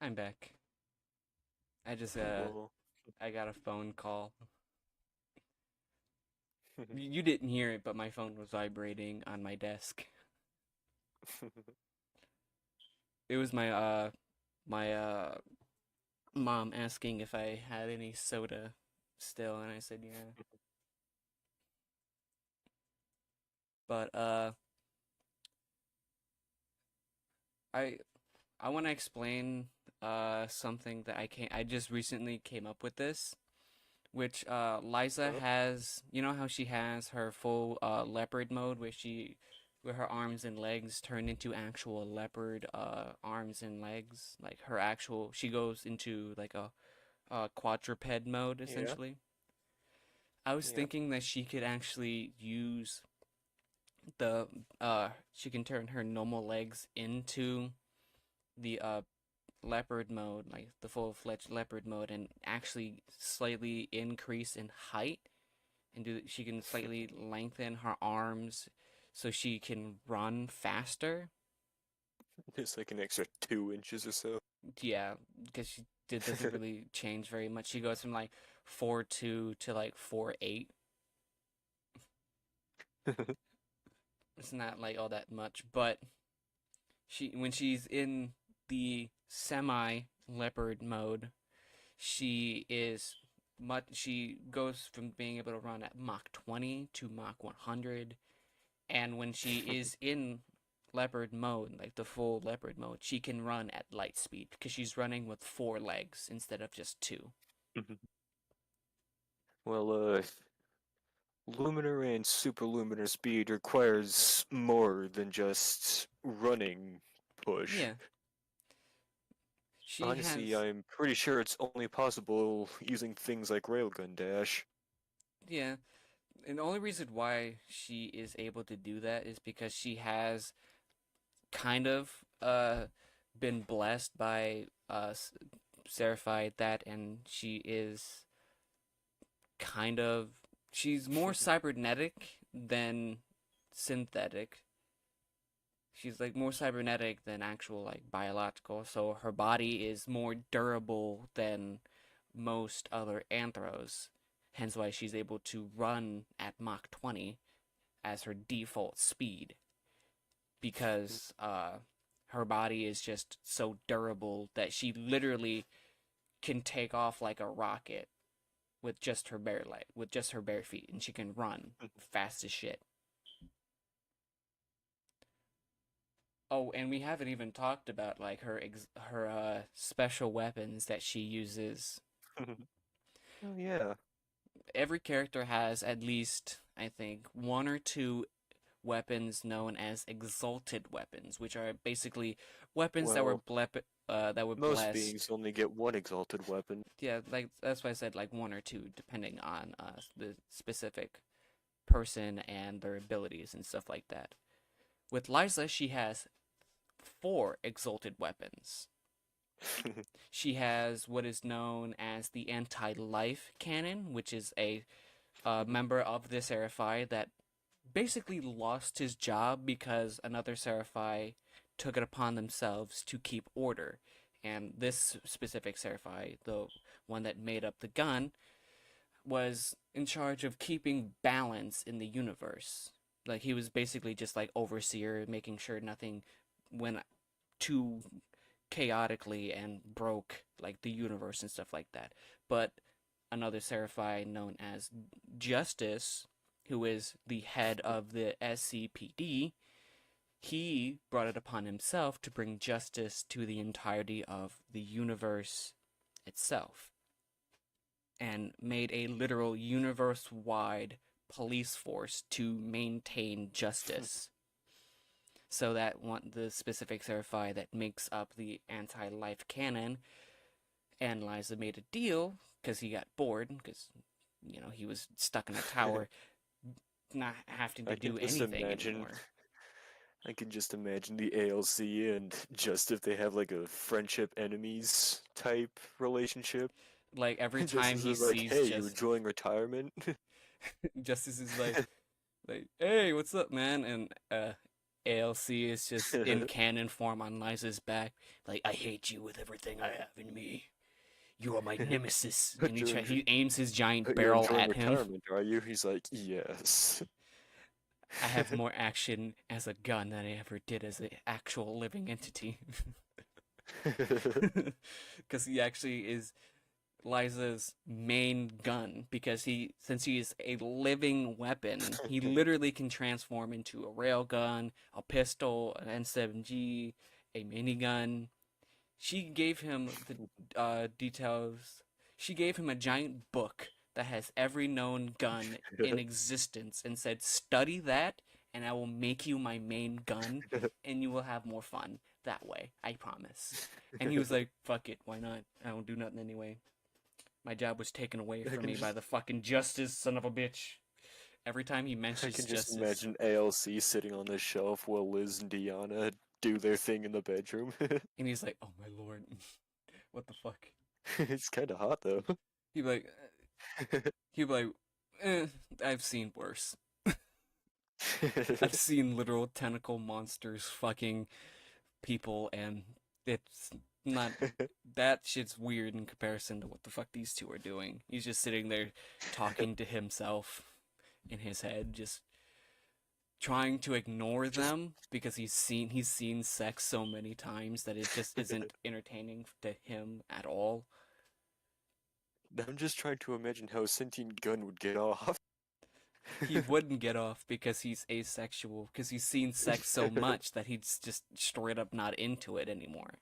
I'm back. I just Cool. I got a phone call. You didn't hear it, but my phone was vibrating on my desk. It was my mom asking if I had any soda still, and I said yeah. But I I want to explain something that I just recently came up with this, which Liza Huh? has. You know how she has her full leopard mode where she where her arms and legs turn into actual leopard arms and legs. Like her actual, she goes into like a quadruped mode Yeah, essentially. I was yeah. thinking that she could actually use the she can turn her normal legs into the leopard mode, like the full-fledged leopard mode, and actually slightly increase in height and she can slightly lengthen her arms so she can run faster. It's like an extra 2 inches or so. Yeah, because it doesn't really change very much. She goes from like 4'2" to like 4'8". It's not like all that much, but she when she's in the semi leopard mode, she goes from being able to run at Mach 20 to Mach 100. And when she is in leopard mode, like the full leopard mode, she can run at light speed because she's running with four legs instead of just two. Well, luminar and superluminar speed requires more than just running push. Yeah, she Honestly, has. I'm pretty sure it's only possible using things like railgun dash. Yeah, and the only reason why she is able to do that is because she has kind of been blessed by Seraphite that, and she is kind of she's more cybernetic than synthetic. She's like more cybernetic than actual like biological, so her body is more durable than most other anthros. Hence why she's able to run at Mach 20 as her default speed because her body is just so durable that she literally can take off like a rocket with just her bare feet, and she can run fast as shit. Oh, and we haven't even talked about like her special weapons that she uses. Oh yeah. Every character has at least, I think, one or two weapons known as exalted weapons, which are basically weapons Well, that were most beings blessed. only get one exalted weapon. Yeah, like that's why I said like one or two, depending on the specific person and their abilities and stuff like that. With Liza, she has four exalted weapons. She has what is known as the anti-life cannon, which is a member of the Seraphai that basically lost his job because another Seraphai took it upon themselves to keep order. And this specific Seraphai, the one that made up the gun, was in charge of keeping balance in the universe. Like he was basically just like overseer, making sure nothing went too chaotically and broke like the universe and stuff like that. But another Seraphai known as Justice, who is the head of the SCPD, he brought it upon himself to bring justice to the entirety of the universe itself and made a literal universe wide police force to maintain justice. So that one, the specific Seraphai that makes up the anti life canon, and Liza made a deal because he got bored, because, he was stuck in a tower, not having to I can do just anything imagine anymore. I can just imagine the ALC and just if they have like a friendship enemies type relationship. Like every time Justice he is like, sees hey, you enjoying retirement? Justice is like, hey, what's up, man? And ALC is just in cannon form on Liza's back, like, I hate you with everything I have in me. You are my nemesis. And But he aims his giant you're barrel enjoying at him. retirement, are you? He's like, yes. I have more action as a gun than I ever did as an actual living entity. Because he actually is Liza's main gun because since he is a living weapon, he literally can transform into a railgun, a pistol, an N7G, a minigun. She gave him the details. She gave him a giant book that has every known gun in existence and said, "Study that and I will make you my main gun, and you will have more fun that way. I promise." And he was like, "Fuck it, why not? I don't do nothing anyway. My job was taken away I from can me by just the fucking justice, son of a bitch." Every time he I mentions can just justice, imagine ALC sitting on the shelf while Liz and Diana do their thing in the bedroom. and he's like, "Oh my lord, what the fuck?" It's kind of hot though. He'd be like, he'd be like, eh, "I've seen worse. I've seen literal tentacle monsters fucking people, and it's not that shit's weird in comparison to what the fuck these two are doing." He's just sitting there talking to himself in his head, just trying to ignore Just them because he's seen sex so many times that it just isn't entertaining to him at all. I'm just trying to imagine how a sentient gun would get off. He wouldn't get off because he's asexual, because he's seen sex so much that he's just straight up not into it anymore.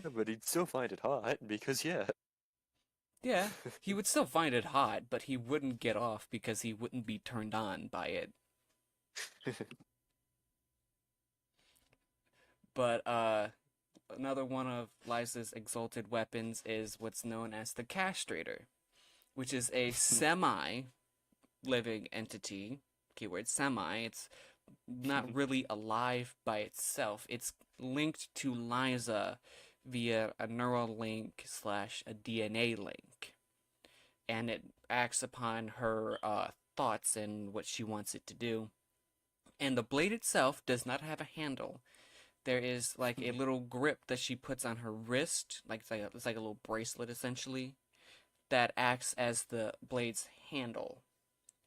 Yeah, but he'd still find it hot because yeah. Yeah, he would still find it hot, but he wouldn't get off because he wouldn't be turned on by it. But another one of Liza's exalted weapons is what's known as the castrator, which is a semi living entity. Keyword semi. It's not really alive by itself. It's linked to Liza via a neural link slash a DNA link, and it acts upon her thoughts and what she wants it to do. And the blade itself does not have a handle. There is like a little grip that she puts on her wrist, like it's like a little bracelet essentially, that acts as the blade's handle.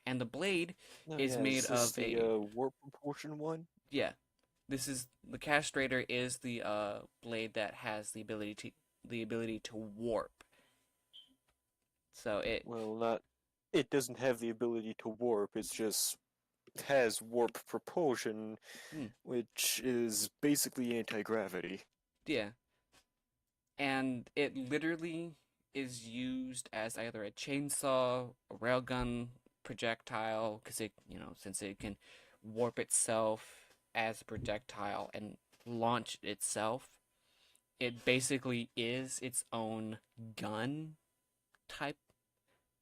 And the blade Oh is yeah, made is this of the a, warp proportion one? yeah, this is the castrator is the blade that has the ability to warp. So it Well, not. It doesn't have the ability to warp. It's just has warp propulsion, hmm, which is basically anti-gravity. yeah, and it literally is used as either a chainsaw, a railgun projectile, because since it can warp itself as a projectile and launch itself, it basically is its own gun type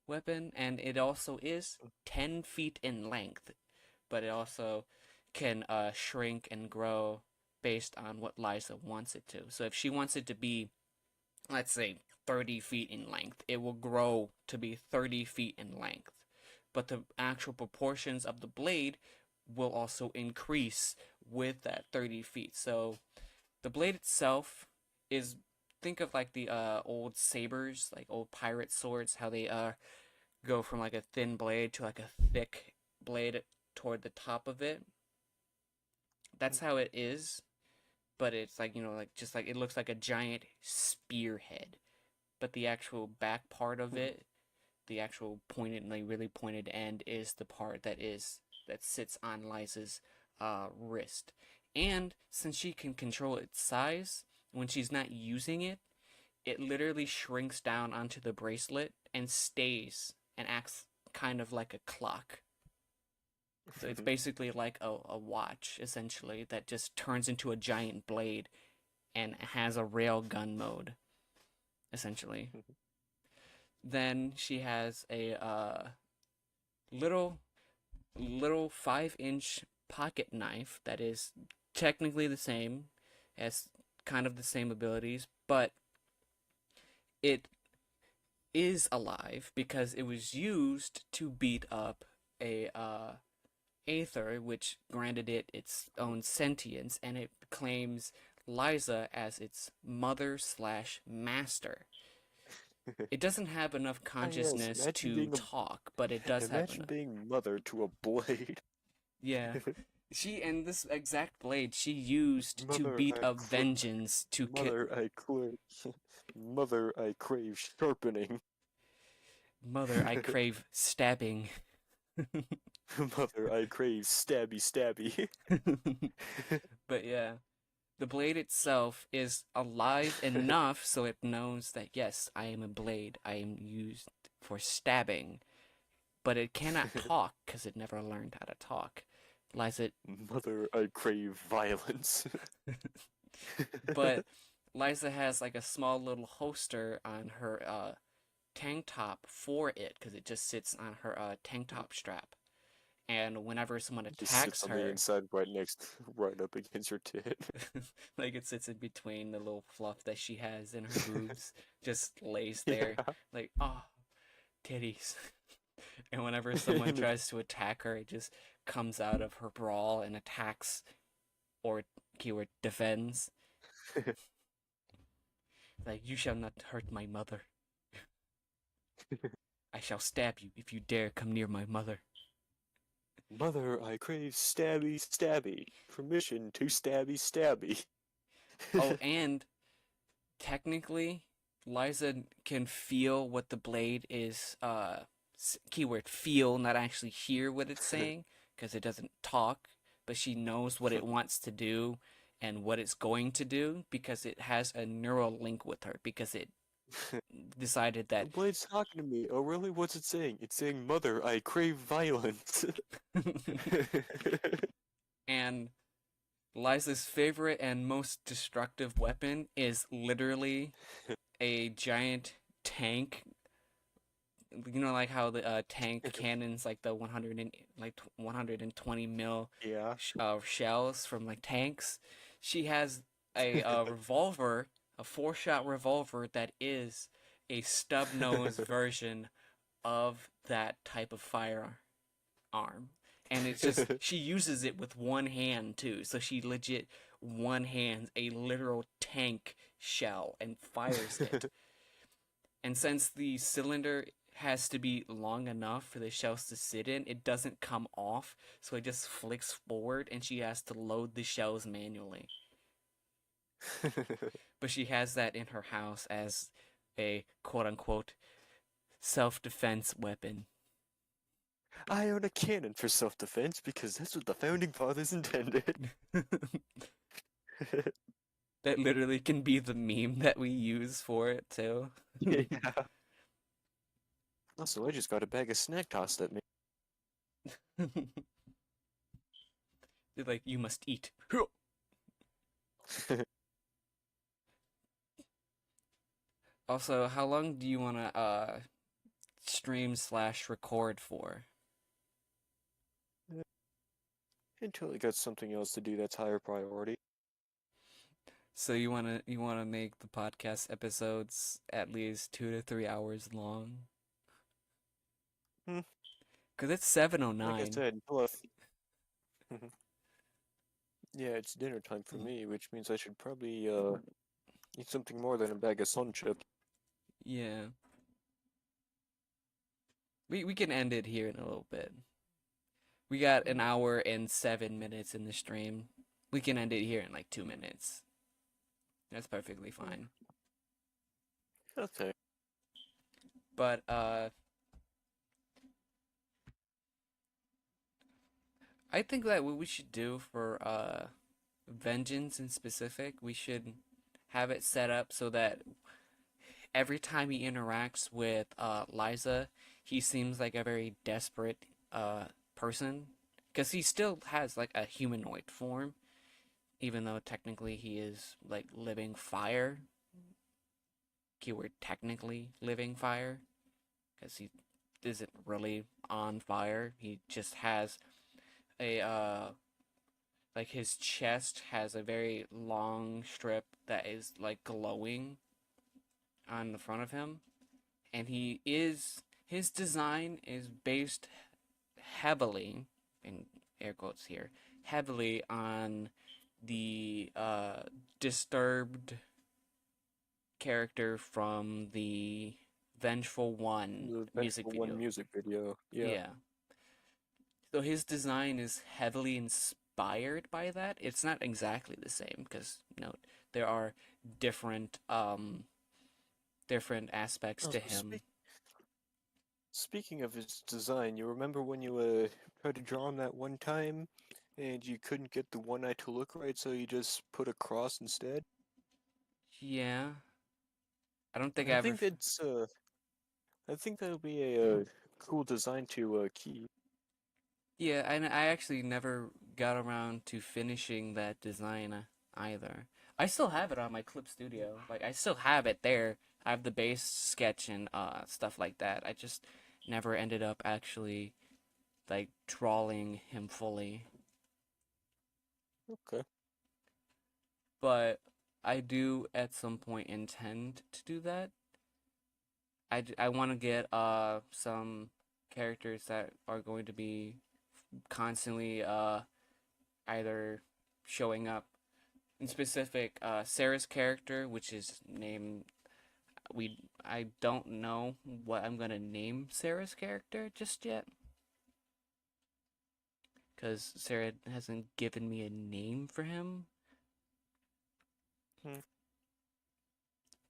weapon, and it also is 10 feet in length, but it also can shrink and grow based on what Liza wants it to. So if she wants it to be, let's say, 30 feet in length, it will grow to be 30 feet in length. But the actual proportions of the blade will also increase with that 30 feet. So the blade itself is, think of like the old sabers, like old pirate swords, how they go from like a thin blade to like a thick blade toward the top of it. That's how it is, but it's like, like just like it looks like a giant spearhead. But the actual back part of it, the actual pointed, like really pointed end, is the part that sits on Liza's wrist. And since she can control its size, when she's not using it, it literally shrinks down onto the bracelet and stays and acts kind of like a clock. So it's basically like a watch, essentially, that just turns into a giant blade and has a rail gun mode, essentially. Then she has a little 5-inch pocket knife that is technically the same, has kind of the same abilities, but it is alive because it was used to beat up a Aether, which granted it its own sentience, and it claims Liza as its mother slash master. It doesn't have enough Ah yes, consciousness to talk, but it does have imagine enough. being mother to a blade. Yeah. And this exact blade she used to Mother, beat up vengeance to mother, I crave, mother, I crave sharpening. mother, I crave stabbing. Mother, I crave stabby, stabby. But yeah, the blade itself is alive enough so it knows that yes, I am a blade. I am used for stabbing. but it cannot talk because it never learned how to talk. Liza, Mother, I crave violence. but Liza has like a small little holster on her tank top for it because it just sits on her tank top strap. And whenever someone Just sits attacks on the her, inside right next, right up against your tit. like it sits in between the little fluff that she has in her boobs, just lays there, Yeah. like, oh, titties. And whenever someone And tries to attack her, it just comes out of her bra and attacks or keyword defends. Like, you shall not hurt my mother. I shall stab you if you dare come near my mother. Mother, I crave stabby stabby. Permission to stabby stabby. Oh, and technically, Liza can feel what the blade is, keyword feel, not actually hear what it's saying, because it doesn't talk, but she knows what it wants to do and what it's going to do because it has a neural link with her, because it decided The that. blade's talking to me. Oh, really? What's it saying? It's saying, Mother, I crave violence. And Liza's favorite and most destructive weapon is literally a giant tank. You know, like how the tank cannons, like the 100 and like 120 mil Yeah. shells from like tanks. She has a revolver, a four-shot revolver that is a stub nose version of that type of firearm. And it's just she uses it with one hand too. So she legit one hands a literal tank shell and fires it. And since the cylinder has to be long enough for the shells to sit in, it doesn't come off, so it just flicks forward and she has to load the shells manually. But she has that in her house as a quote unquote self defense weapon. I own a cannon for self-defense because that's what the founding fathers intended. That literally can be the meme that we use for it too. Yeah. Also, I just got a bag of snack tossed at me. They're like, you must eat. Also, how long do you want to stream slash record for? Until I got something else to do that's higher priority. So you wanna make the podcast episodes at least 2 to 3 hours long? Hmm. Cause it's Like I 7:09. said, plus, yeah, it's dinner time for me, which means I should probably eat something more than a bag of sun chips. Yeah, we can end it here in a little bit. We got an Mm, hour and 7 minutes in the stream. We can end it here in like 2 minutes. That's perfectly mm, fine. okay. But I think that what we should do for Vengeance in specific, we should have it set up so that every time he interacts with Liza, he seems like a very desperate person because he still has like a humanoid form, even though technically he is like living fire. Keyword technically living fire because he isn't really on fire. He just has a like his chest has a very long strip that is like glowing on the front of him, and his design is based heavily, in air quotes here, heavily on the disturbed character from the Vengeful One The music Vengeful One video. music video. Yeah. Yeah. So his design is heavily inspired by that. It's not exactly the same because note there are different different aspects to Also, him. speaking of his design, you remember when you tried to draw him that one time, and you couldn't get the one eye to look right, so you just put a cross instead? Yeah. I don't think I I ever think that's I think that'll be a cool design to keep. Yeah, and I actually never got around to finishing that design either. I still have it on my Clip Studio. Like I still have it there. I have the base sketch and stuff like that. I just never ended up actually like drawing him fully. Okay. But I do at some point intend to do that. I want to get some characters that are going to be constantly either showing up in specific. Sarah's character, which is named, I don't know what I'm gonna name Sarah's character just yet, because Sarah hasn't given me a name for him. Hmm.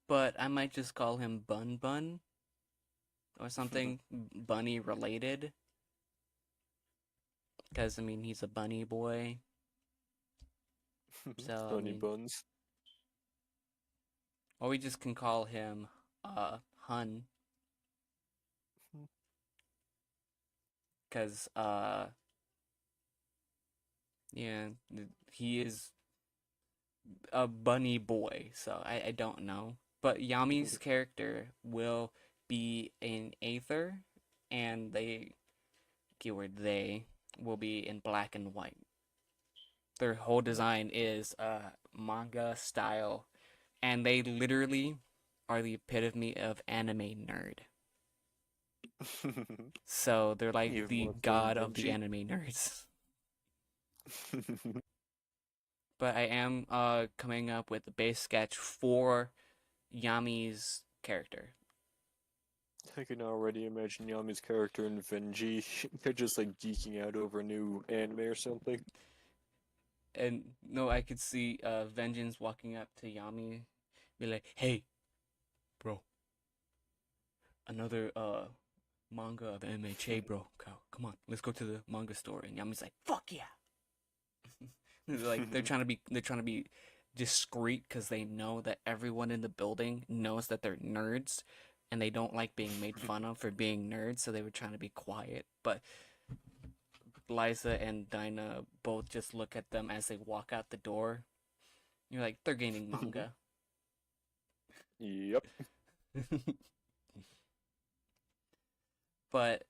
But I might just call him Bun Bun or something bunny related, because I mean he's a bunny boy. So I Bunny mean, buns. or we just can call him Hun, because yeah, he is a bunny boy, so I don't know. But Yami's character will be an Aether, and keyword they, will be in black and white. Their whole design is manga style, and they literally are the epitome of anime nerd. So they're like Even the more so than god of the Vinci. anime nerds. But I am coming up with a base sketch for Yami's character. I can already imagine Yami's character in Venji. They're just like geeking out over a new anime or something. And no, I could see Vengeance walking up to Yami, be like, "Hey, bro, another manga of MHA, bro. Come on, let's go to the manga store." And Yami's like, "Fuck yeah!" Like they're trying to be discreet because they know that everyone in the building knows that they're nerds, and they don't like being made fun of for being nerds. So they were trying to be quiet, but Liza and Dinah both just look at them as they walk out the door. You're like, they're gaining manga. Yep. But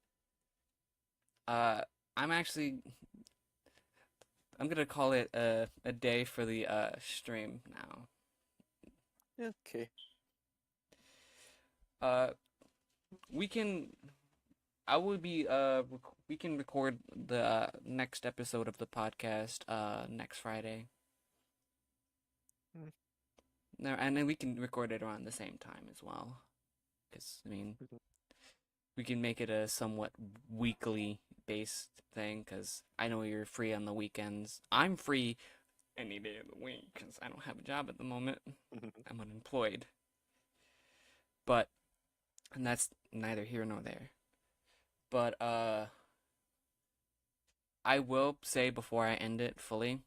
uh, I'm actually I'm gonna call it a day for the stream now. Okay. Uh, we can I will be we can record the next episode of the podcast next Friday. Mm. No, and then we can record it around the same time as well. Because I mean, we can make it a somewhat weekly based thing. Because I know you're free on the weekends. I'm free any day of the week because I don't have a job at the moment. I'm unemployed. But and that's neither here nor there. But I will say before I end it fully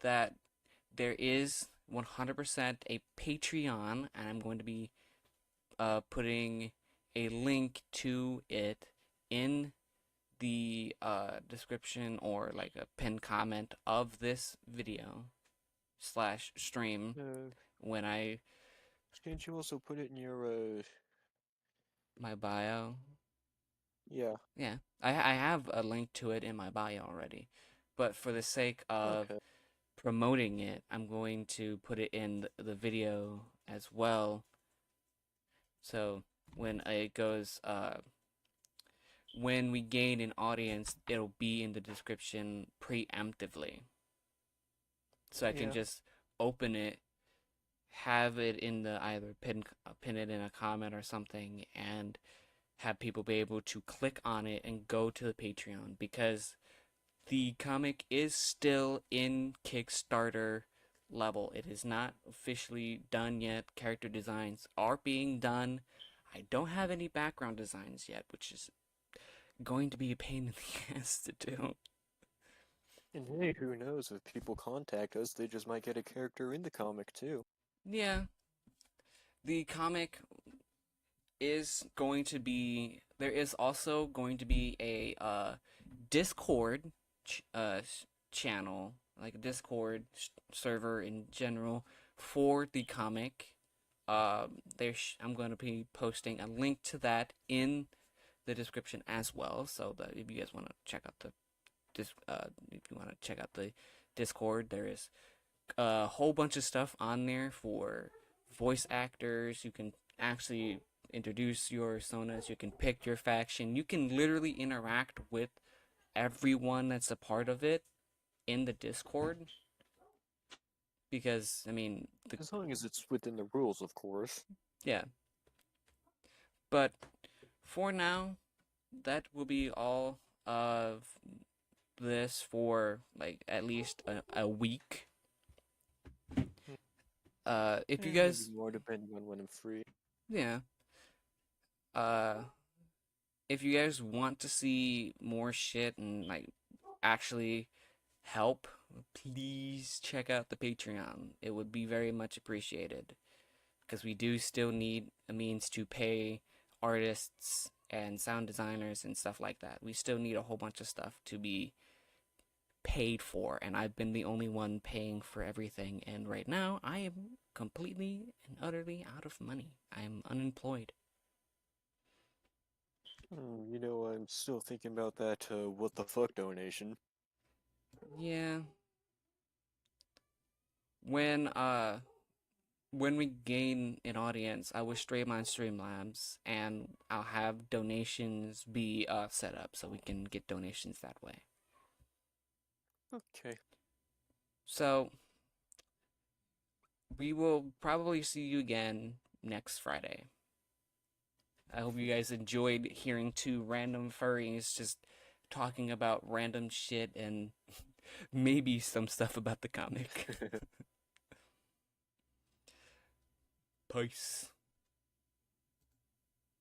that there is 100% a Patreon, and I'm going to be putting a link to it in the description or like a pinned comment of this video slash stream uh, when I can't you also put it in your my bio. yeah. Yeah, I have a link to it in my bio already, but for the sake of Okay. promoting it, I'm going to put it in the video as well. So when it goes, when we gain an audience, it'll be in the description preemptively. So I can Yeah. just open it, have it in the either pin it in a comment or something, and have people be able to click on it and go to the Patreon because the comic is still in Kickstarter level. It is not officially done yet. Character designs are being done. I don't have any background designs yet, which is going to be a pain in the ass to do. And hey, who knows? If people contact us, they just might get a character in the comic too. Yeah, the comic is going to be there is also going to be a Discord ch- channel, like a Discord server in general for the comic. I'm going to be posting a link to that in the description as well, so that if you guys want to check out if you want to check out the Discord, there is a whole bunch of stuff on there for voice actors. You can actually introduce your sonas. You can pick your faction. You can literally interact with everyone that's a part of it in the Discord. Because I mean, As long as it's within the rules, of course. yeah. But for now, that will be all of this for like at least a week. If you Yeah, maybe guys, more depending on when I'm free. yeah, uh, if you guys want to see more shit and like actually help, please check out the Patreon. It would be very much appreciated because we do still need a means to pay artists and sound designers and stuff like that. We still need a whole bunch of stuff to be paid for, and I've been the only one paying for everything. And right now, I am completely and utterly out of money. I am unemployed. I'm still thinking about that what the fuck donation. Yeah, when uh when we gain an audience, I will stream on Streamlabs, and I'll have donations be set up so we can get donations that way. Okay. So we will probably see you again next Friday. I hope you guys enjoyed hearing two random furries just talking about random shit and maybe some stuff about the comic. Peace.